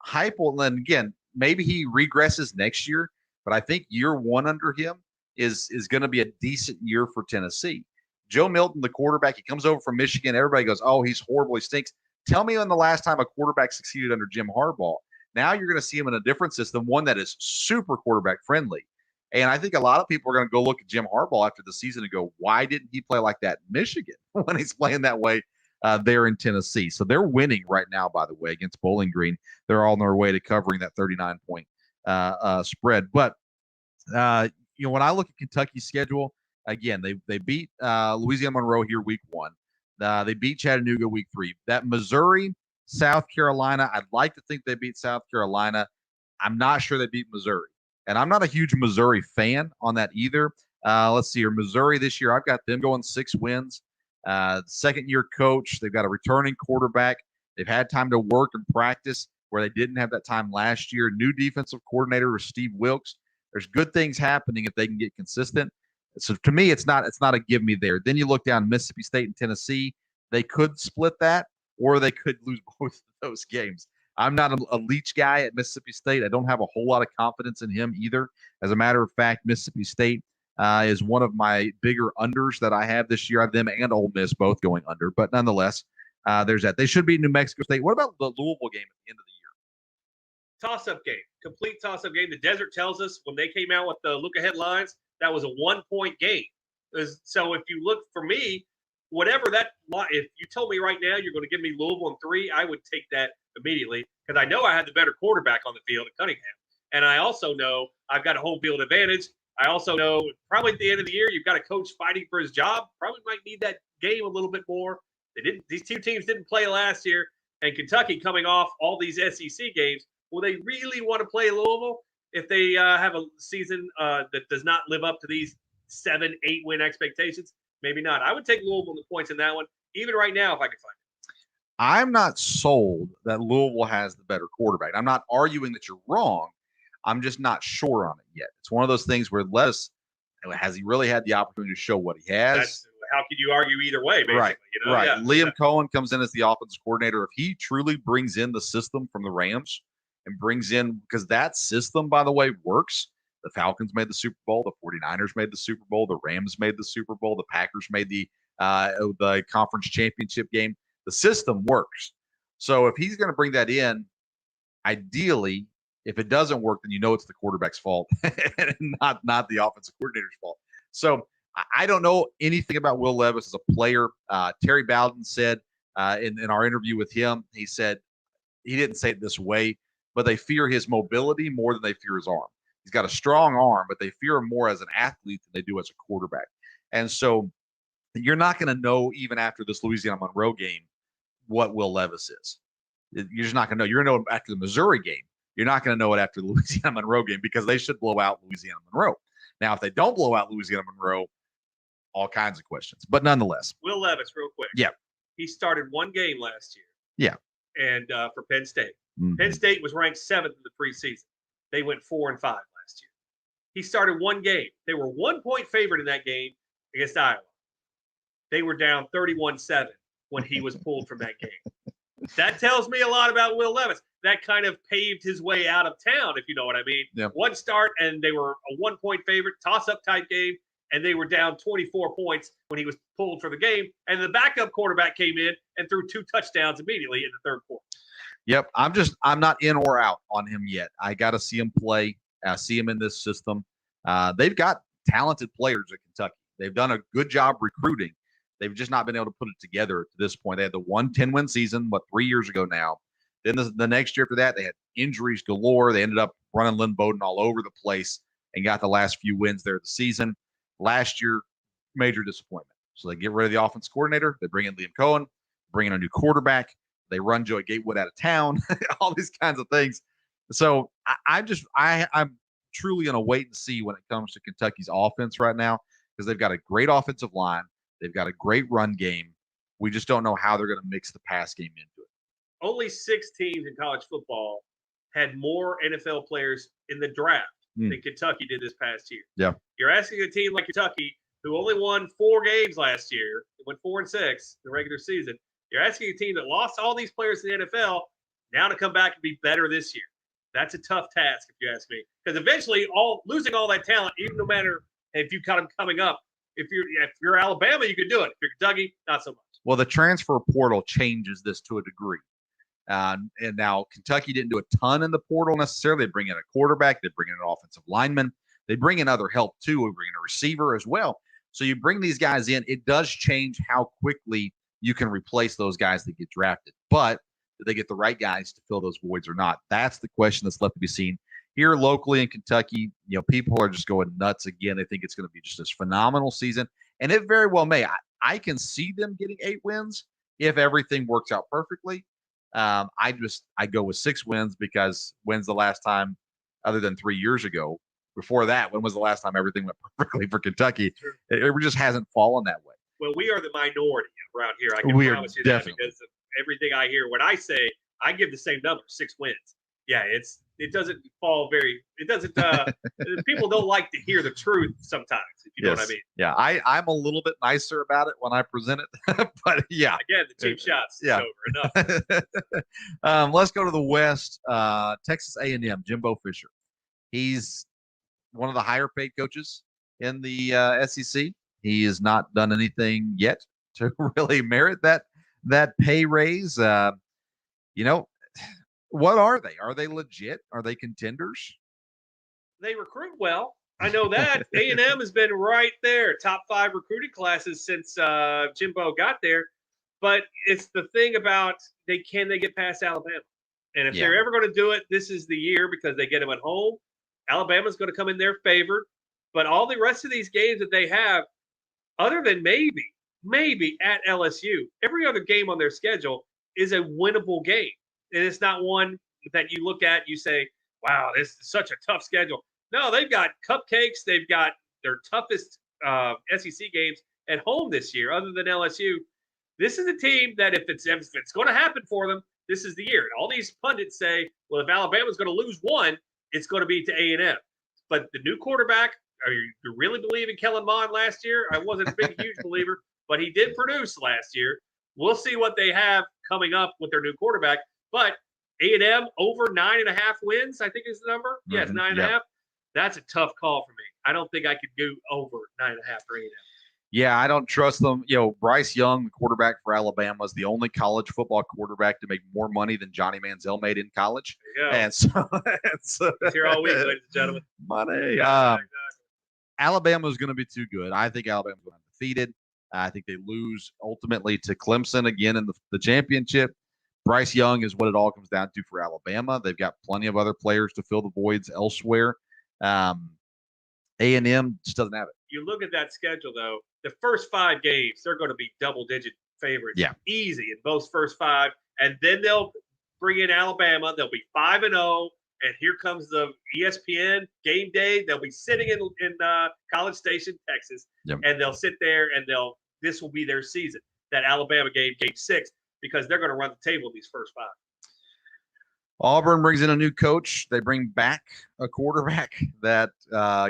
Heupel, and again, maybe he regresses next year, but I think year 1 under him is going to be a decent year for Tennessee. Joe Milton, the quarterback, he comes over from Michigan. Everybody goes, oh, he's horrible. He stinks. Tell me when the last time a quarterback succeeded under Jim Harbaugh. Now you're going to see him in a different system, one that is super quarterback friendly. And I think a lot of people are going to go look at Jim Harbaugh after the season and go, why didn't he play like that in Michigan when he's playing that way there in Tennessee? So they're winning right now, by the way, against Bowling Green. They're all on their way to covering that 39-point spread. But, when I look at Kentucky's schedule, again, they beat Louisiana Monroe here week 1. They beat Chattanooga week 3. That Missouri, South Carolina, I'd like to think they beat South Carolina. I'm not sure they beat Missouri. And I'm not a huge Missouri fan on that either. Let's see here. Missouri this year, I've got them going 6 wins. Second-year coach. They've got a returning quarterback. They've had time to work and practice where they didn't have that time last year. New defensive coordinator, Steve Wilkes. There's good things happening if they can get consistent. So to me, it's not a give me there. Then you look down Mississippi State and Tennessee. They could split that, or they could lose both of those games. I'm not a Leach guy at Mississippi State. I don't have a whole lot of confidence in him either. As a matter of fact, Mississippi State is one of my bigger unders that I have this year. I have them and Ole Miss both going under. But nonetheless, there's that. They should beat New Mexico State. What about the Louisville game at the end of the year? Toss-up game. Complete toss-up game. The Desert tells us when they came out with the look-ahead lines, that was a 1-point game. So if you look for me, whatever that – if you told me right now you're going to give me Louisville in 3, I would take that immediately, because I know I had the better quarterback on the field at Cunningham. And I also know I've got a home field advantage. I also know probably at the end of the year, you've got a coach fighting for his job. Probably might need that game a little bit more. These 2 teams didn't play last year, and Kentucky coming off all these SEC games. Will they really want to play Louisville if they have a season that does not live up to these 7-8 win expectations? Maybe not. I would take Louisville in the points in that one, even right now if I could find it. I'm not sold that Louisville has the better quarterback. I'm not arguing that you're wrong. I'm just not sure on it yet. It's one of those things where has he really had the opportunity to show what he has? How could you argue either way, basically? Right. Right. Yeah. Liam Cohen comes in as the offensive coordinator. If he truly brings in the system from the Rams and brings in, because that system, by the way, works. The Falcons made the Super Bowl. The 49ers made the Super Bowl. The Rams made the Super Bowl. The Packers made the conference championship game. The system works. So if he's going to bring that in, ideally, if it doesn't work, then it's the quarterback's fault and not the offensive coordinator's fault. So I don't know anything about Will Levis as a player. Terry Bowden said in our interview with him, he said he didn't say it this way, but they fear his mobility more than they fear his arm. He's got a strong arm, but they fear him more as an athlete than they do as a quarterback. And so you're not going to know even after this Louisiana Monroe game what Will Levis is. You're just not going to know. You're going to know after the Missouri game. You're not going to know it after the Louisiana Monroe game because they should blow out Louisiana Monroe. Now, if they don't blow out Louisiana Monroe, all kinds of questions. But nonetheless. Will Levis, real quick. Yeah. He started one game last year. Yeah. And for Penn State. Mm-hmm. Penn State was ranked 7th in the preseason. They went 4-5 last year. He started one game. They were 1-point favorite in that game against Iowa. They were down 31-7 when he was pulled from that game. That tells me a lot about Will Levis. That kind of paved his way out of town, if you know what I mean. Yeah. One start, and they were a 1-point favorite, toss-up type game, and they were down 24 points when he was pulled for the game. And the backup quarterback came in and threw 2 touchdowns immediately in the third quarter. Yep. I'm not in or out on him yet. I got to see him play, see him in this system. They've got talented players at Kentucky. They've done a good job recruiting. They've just not been able to put it together to this point. They had the 10-win season, 3 years ago now. Then the next year after that, they had injuries galore. They ended up running Lynn Bowden all over the place and got the last few wins there of the season. Last year, major disappointment. So they get rid of the offense coordinator. They bring in Liam Cohen, bring in a new quarterback. They run Joey Gatewood out of town, all these kinds of things. So I'm truly in a wait and see when it comes to Kentucky's offense right now because they've got a great offensive line. They've got a great run game. We just don't know how they're going to mix the pass game into it. Only 6 teams in college football had more NFL players in the draft than Kentucky did this past year. Yeah. You're asking a team like Kentucky, who only won 4 games last year, went 4-6 in the regular season. You're asking a team that lost all these players in the NFL now to come back and be better this year. That's a tough task, if you ask me. Because eventually, losing all that talent, even no matter if you cut them coming up, if you're Alabama, you could do it. If you're Kentucky, not so much. Well, the transfer portal changes this to a degree. And now Kentucky didn't do a ton in the portal necessarily. They bring in a quarterback. They bring in an offensive lineman. They bring in other help, too. They bring in a receiver as well. So you bring these guys in. It does change how quickly you can replace those guys that get drafted. But do they get the right guys to fill those voids or not? That's the question that's left to be seen. Here locally in Kentucky, people are just going nuts again. They think it's going to be just this phenomenal season. And it very well may. I can see them getting 8 wins if everything works out perfectly. I go with 6 wins because when's the last time, other than 3 years ago, before that, when was the last time everything went perfectly for Kentucky? It just hasn't fallen that way. Well, we are the minority around here. I can promise you that because of everything I hear. When I say, I give the same number, 6 wins. Yeah, it doesn't fall very. It doesn't. People don't like to hear the truth sometimes. If you know what I mean. Yeah, I'm a little bit nicer about it when I present it, but yeah. Again, the cheap shots. Yeah. Over enough. Let's go to the West. Texas A&M. Jimbo Fisher. He's one of the higher paid coaches in the SEC. He has not done anything yet to really merit that pay raise. What are they? Are they legit? Are they contenders? They recruit well. I know that. A&M has been right there, top 5 recruiting classes since Jimbo got there. But it's the thing about can they get past Alabama? And if they're ever going to do it, this is the year because they get them at home. Alabama's going to come in their favor. But all the rest of these games that they have, other than maybe at LSU, every other game on their schedule is a winnable game. And it's not one that you look at, you say, wow, this is such a tough schedule. No, they've got cupcakes. They've got their toughest SEC games at home this year, other than LSU. This is a team that if it's going to happen for them, this is the year. And all these pundits say, well, if Alabama's going to lose one, it's going to be to A&M. But the new quarterback, you really believe in Kellen Mond last year? I wasn't a huge believer, but he did produce last year. We'll see what they have coming up with their new quarterback. But A&M over 9.5 wins, I think is the number. Yes, 9.5. That's a tough call for me. I don't think I could go over 9.5 for A&M. Yeah, I don't trust them. Bryce Young, the quarterback for Alabama, is the only college football quarterback to make more money than Johnny Manziel made in college. There you go. And so He's here all week, ladies and gentlemen. Money. Alabama is going to be too good. I think Alabama's going to be defeated. I think they lose ultimately to Clemson again in the championship. Bryce Young is what it all comes down to for Alabama. They've got plenty of other players to fill the voids elsewhere. A&M just doesn't have it. You look at that schedule, though, the first 5 games, they're going to be double-digit favorites. Yeah. Easy in those first 5. And then they'll bring in Alabama. They'll be 5-0. And here comes the ESPN game day. They'll be sitting in College Station, Texas. Yep. And they'll sit there and this will be their season. That Alabama game 6, because they're going to run the table these first 5. Auburn brings in a new coach. They bring back a quarterback that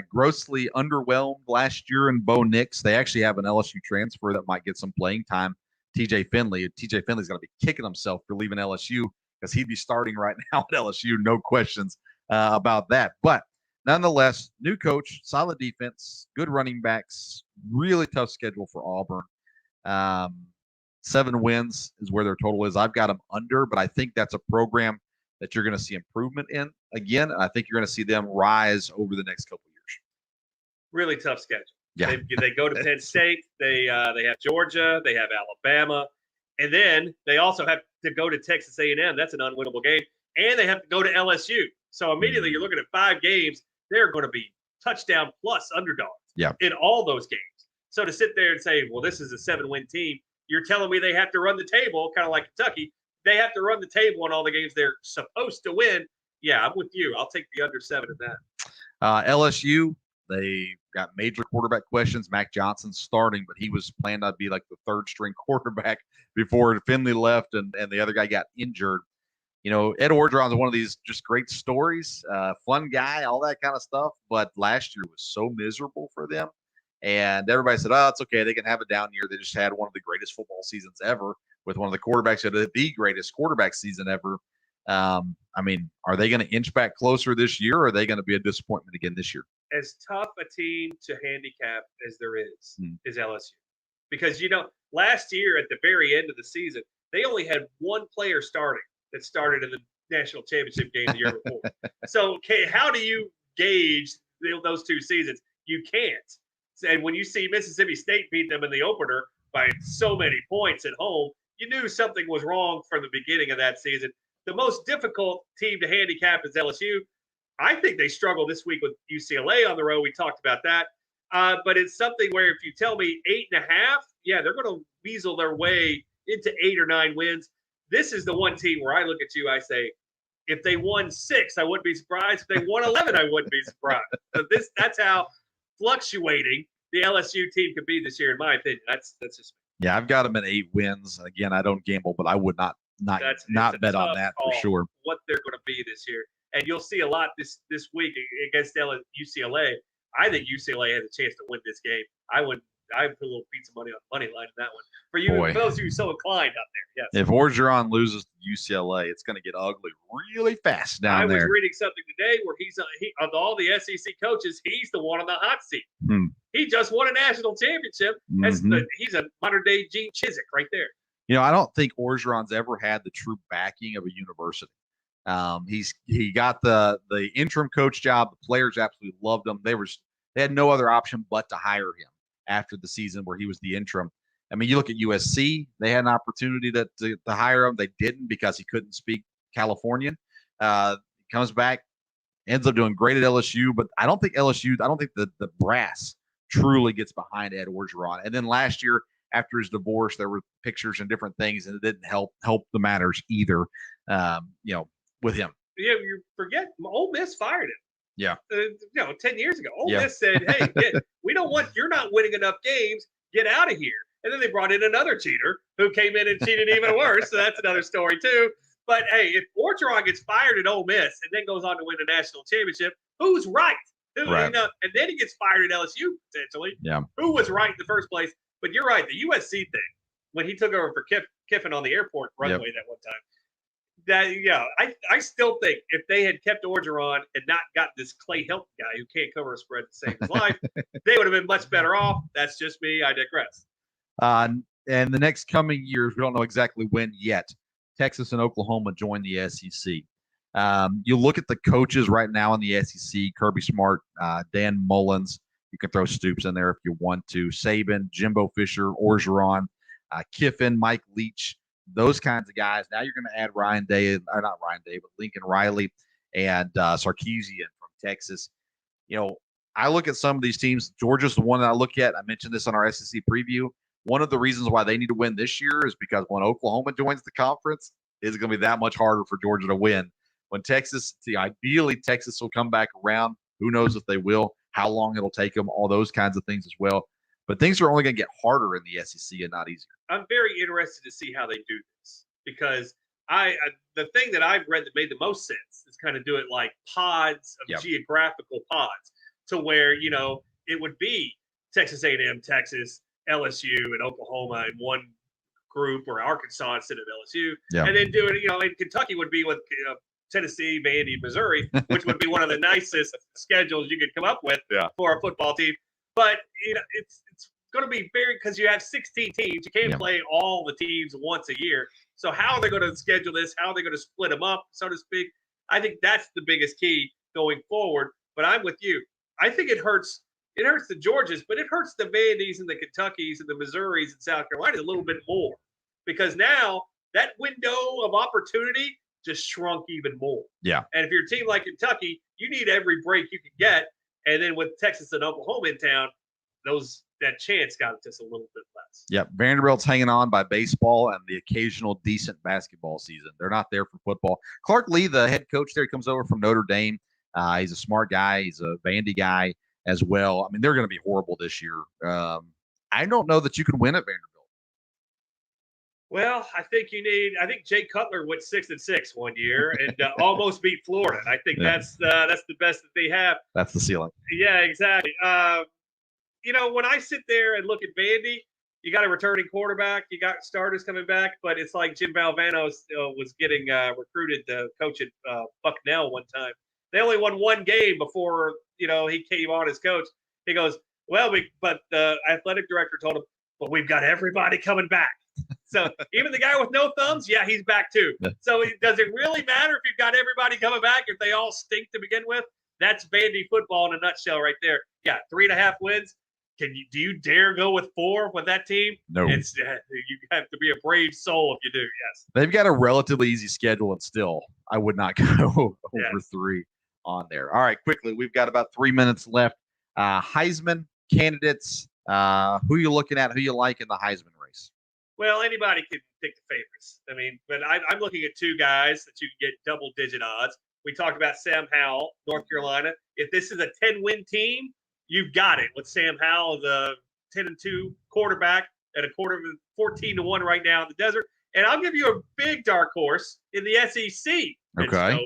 grossly underwhelmed last year in Bo Nix. They actually have an LSU transfer that might get some playing time, TJ Finley. TJ Finley's going to be kicking himself for leaving LSU because he'd be starting right now at LSU. No questions about that. But nonetheless, new coach, solid defense, good running backs, really tough schedule for Auburn. 7 wins is where their total is. I've got them under, but I think that's a program that you're going to see improvement in again. I think you're going to see them rise over the next couple of years. Really tough schedule. Yeah. They go to Penn State. They have Georgia. They have Alabama. And then they also have to go to Texas A&M. That's an unwinnable game. And they have to go to LSU. So immediately you're looking at 5 games. They're going to be touchdown plus underdogs in all those games. So to sit there and say, well, this is a 7-win team, you're telling me they have to run the table, kind of like Kentucky. They have to run the table in all the games they're supposed to win. Yeah, I'm with you. I'll take the under 7 in that. LSU, they got major quarterback questions. Mac Johnson's starting, but he was planned to be like the 3rd-string quarterback before Finley left and the other guy got injured. You know, Ed Orgeron's one of these just great stories, fun guy, all that kind of stuff. But last year was so miserable for them. And everybody said, oh, it's okay. They can have a down year. They just had one of the greatest football seasons ever with one of the quarterbacks that had the greatest quarterback season ever. I mean, are they going to inch back closer this year, or are they going to be a disappointment again this year? As tough a team to handicap as there is LSU. Because, you know, last year at the very end of the season, they only had 1 player starting that started in the national championship game the year before. So how do you gauge those 2 seasons? You can't. And when you see Mississippi State beat them in the opener by so many points at home, you knew something was wrong from the beginning of that season. The most difficult team to handicap is LSU. I think they struggle this week with UCLA on the road. We talked about that. But it's something where if you tell me 8.5, yeah, they're going to weasel their way into 8 or 9 wins. This is the one team where I look at you, I say, if they won 6, I wouldn't be surprised. If they won 11, I wouldn't be surprised. So that's how fluctuating the LSU team could be this year, in my opinion. That's just yeah. I've got them at 8 wins. Again, I don't gamble, but I would not bet on that for sure. What they're going to be this year, and you'll see a lot this week against UCLA. I think UCLA has a chance to win this game. I put a little pizza money on the money line in that one. For you, for those of you so inclined out there, yes. If Orgeron loses to UCLA, it's going to get ugly really fast down there. I was reading something today where of all the SEC coaches, he's the one on the hot seat. He just won a national championship. He's a modern-day Gene Chizik right there. You know, I don't think Orgeron's ever had the true backing of a university. He got the interim coach job. The players absolutely loved him. They had no other option but to hire him after the season where he was the interim. I mean, you look at USC, they had an opportunity to hire him. They didn't because he couldn't speak Californian. Comes back, ends up doing great at LSU, but I don't think the brass truly gets behind Ed Orgeron. And then last year, after his divorce, there were pictures and different things, and it didn't help the matters either, with him. Yeah, you forget, Ole Miss fired him. Yeah. 10 years ago, Ole Miss said, hey, you're not winning enough games. Get out of here. And then they brought in another cheater who came in and cheated even worse. So that's another story too. But hey, if Orgeron gets fired at Ole Miss and then goes on to win a national championship, who's right? Right. And then he gets fired at LSU potentially. Yeah. Who was right in the first place? But you're right. The USC thing, when he took over for Kiffin on the airport runway that one time, I still think if they had kept Orgeron and not got this Clay Helton guy who can't cover a spread to save his life, they would have been much better off. That's just me. I digress. And the next coming years, we don't know exactly when yet, Texas and Oklahoma join the SEC. You look at the coaches right now in the SEC, Kirby Smart, Dan Mullins, You can throw Stoops in there if you want to. Saban, Jimbo Fisher, Orgeron, Kiffin, Mike Leach, those kinds of guys. Now you're going to add Ryan Day, or not Ryan Day, but Lincoln Riley and Sarkisian from Texas. I look at some of these teams. Georgia's the one that I look at. I mentioned this on our SEC preview. One of the reasons why they need to win this year is because when Oklahoma joins the conference, it's going to be that much harder for Georgia to win. When ideally Texas will come back around. Who knows if they will, how long it'll take them, all those kinds of things as well. But things are only going to get harder in the SEC and not easier. I'm very interested to see how they do this because the thing that I've read that made the most sense is kind of do it like pods of geographical pods to where, it would be Texas A&M, Texas, LSU, and Oklahoma in one group, or Arkansas instead of LSU. Yeah. And then do it, in Kentucky would be with Tennessee, Vandy, Missouri, which would be one of the nicest schedules you could come up with for a football team. But, it's going to be because you have 16 teams. You can't play all the teams once a year. So how are they going to schedule this? How are they going to split them up, so to speak? I think that's the biggest key going forward. But I'm with you. I think it hurts. It hurts the Georgias, but it hurts the Vandys and the Kentuckys and the Missouris and South Carolina a little bit more because now that window of opportunity just shrunk even more. Yeah. And if you're a team like Kentucky, you need every break you can get. And then with Texas and Oklahoma in town, that chance got just a little bit less. Yep. Vanderbilt's hanging on by baseball and the occasional decent basketball season. They're not there for football. Clark Lee, the head coach there, comes over from Notre Dame. He's a smart guy. He's a Vandy guy as well. I mean, they're going to be horrible this year. I don't know that you can win at Vanderbilt. Well, I think Jay Cutler went 6-6 one year and almost beat Florida. I think that's the best that they have. That's the ceiling. Yeah, exactly. When I sit there and look at Vandy, you got a returning quarterback, you got starters coming back, but it's like Jim Valvano was getting recruited to coach at Bucknell one time. They only won one game before he came on as coach. He goes, well, but the athletic director told him, but we've got everybody coming back. So even the guy with no thumbs, he's back too. So does it really matter if you've got everybody coming back if they all stink to begin with? That's Vandy football in a nutshell right there. Yeah, 3.5 wins. Do you dare go with 4 with that team? No. You have to be a brave soul if you do, yes. They've got a relatively easy schedule, and still I would not go over 3 on there. All right, quickly, we've got about 3 minutes left. Heisman candidates, who are you looking at, who you like in the Heisman race? Well, anybody can pick the favorites. I mean, but I'm looking at 2 guys that you can get double-digit odds. We talked about Sam Howell, North Carolina. If this is a 10-win team, you've got it with Sam Howell, the 10-2 quarterback at a quarter of 14-1 right now in the desert. And I'll give you a big dark horse in the SEC. Okay.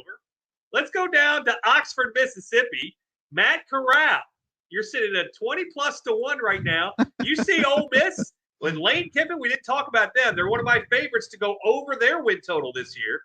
Let's go down to Oxford, Mississippi. Matt Corral. You're sitting at 20+1 right now. You see Ole Miss with Lane Kiffin. We didn't talk about them. They're one of my favorites to go over their win total this year.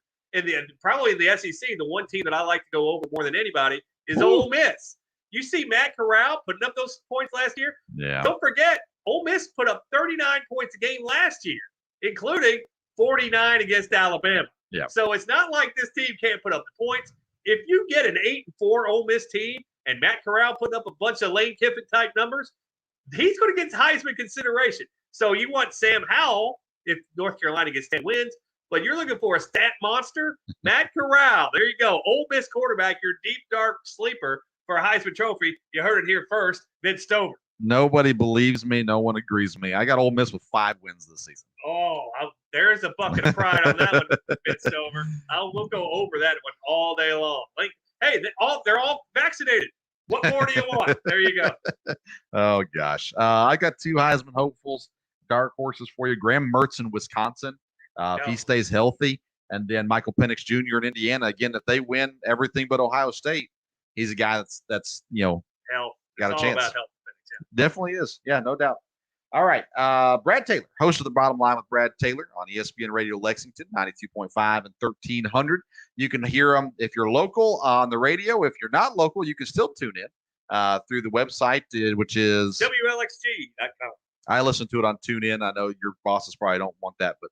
Probably in the SEC, the one team that I like to go over more than anybody is Ole Miss. You see Matt Corral putting up those points last year. Yeah. Don't forget, Ole Miss put up 39 points a game last year, including 49 against Alabama. Yeah. So it's not like this team can't put up the points. If you get an 8-4 Ole Miss team and Matt Corral putting up a bunch of Lane Kiffin type numbers, he's going to get Heisman consideration. So you want Sam Howell if North Carolina gets 10 wins, but you're looking for a stat monster, Matt Corral. There you go. Ole Miss quarterback, your deep, dark sleeper for a Heisman Trophy. You heard it here first, Vince Stover. Nobody believes me. No one agrees with me. I got Ole Miss with 5 wins this season. Oh, there's a bucket of pride on that one, Vince Stover. We'll go over that one all day long. Like, hey, they're all vaccinated. What more do you want? There you go. Oh, gosh. I got 2 Heisman hopefuls, dark horses for you. Graham Mertz in Wisconsin, if he stays healthy. And then Michael Penix Jr. in Indiana. Again, if they win everything but Ohio State, he's a guy that's health. Got it's a chance. All about health. Definitely is. Yeah, no doubt. All right. Brad Taylor, host of The Bottom Line with Brad Taylor on ESPN Radio Lexington, 92.5 and 1300. You can hear them if you're local on the radio. If you're not local, you can still tune in through the website, which is WLXG.com. I listen to it on TuneIn. I know your bosses probably don't want that, but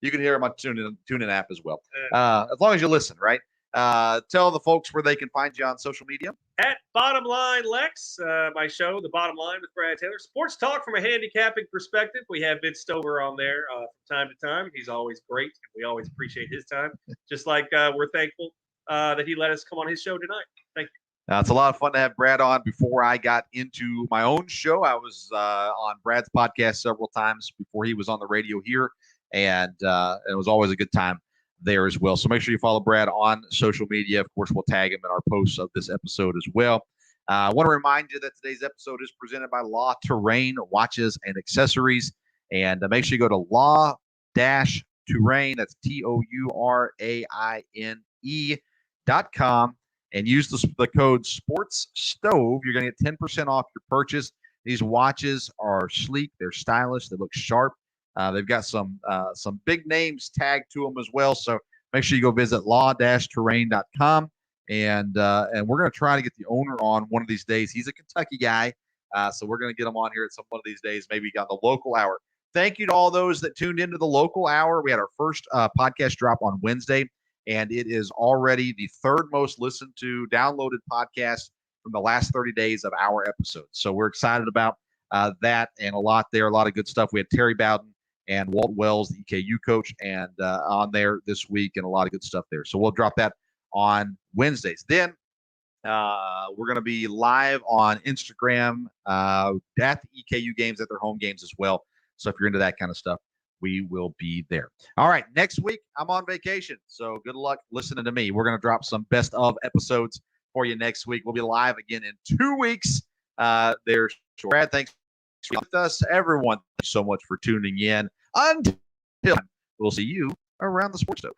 you can hear them on TuneIn app as well. As long as you listen, right? Tell the folks where they can find you on social media. At Bottom Line Lex, my show, The Bottom Line with Brad Taylor. Sports talk from a handicapping perspective. We have Vince Stover on there from time to time. He's always great. We always appreciate his time. Just like we're thankful that he let us come on his show tonight. Thank you. It's a lot of fun to have Brad on. Before I got into my own show, I was on Brad's podcast several times before he was on the radio here, and it was always a good time there as well. So make sure you follow Brad on social media. Of course, we'll tag him in our posts of this episode as well. I want to remind you that today's episode is presented by Law Terrain Watches and Accessories. And make sure you go to law-terrain, that's TOURAINE.com, and use the code SPORTSSTOVE. You're going to get 10% off your purchase. These watches are sleek. They're stylish. They look sharp. They've got some big names tagged to them as well. So make sure you go visit law-terrain.com. And we're going to try to get the owner on one of these days. He's a Kentucky guy. So we're going to get him on here at some one of these days, maybe on the local hour. Thank you to all those that tuned into the local hour. We had our first podcast drop on Wednesday, and it is already the third most listened to downloaded podcast from the last 30 days of our episodes. So we're excited about that, and a lot of good stuff. We had Terry Bowden and Walt Wells, the EKU coach, and on there this week, and a lot of good stuff there. So we'll drop that on Wednesdays. Then we're going to be live on Instagram at the EKU games, at their home games as well. So if you're into that kind of stuff, we will be there. All right, next week I'm on vacation, so good luck listening to me. We're going to drop some best of episodes for you next week. We'll be live again in 2 weeks. There's Brad. Thanks for with us, everyone. Thank you so much for tuning in. Until we'll see you around the Sports Stove.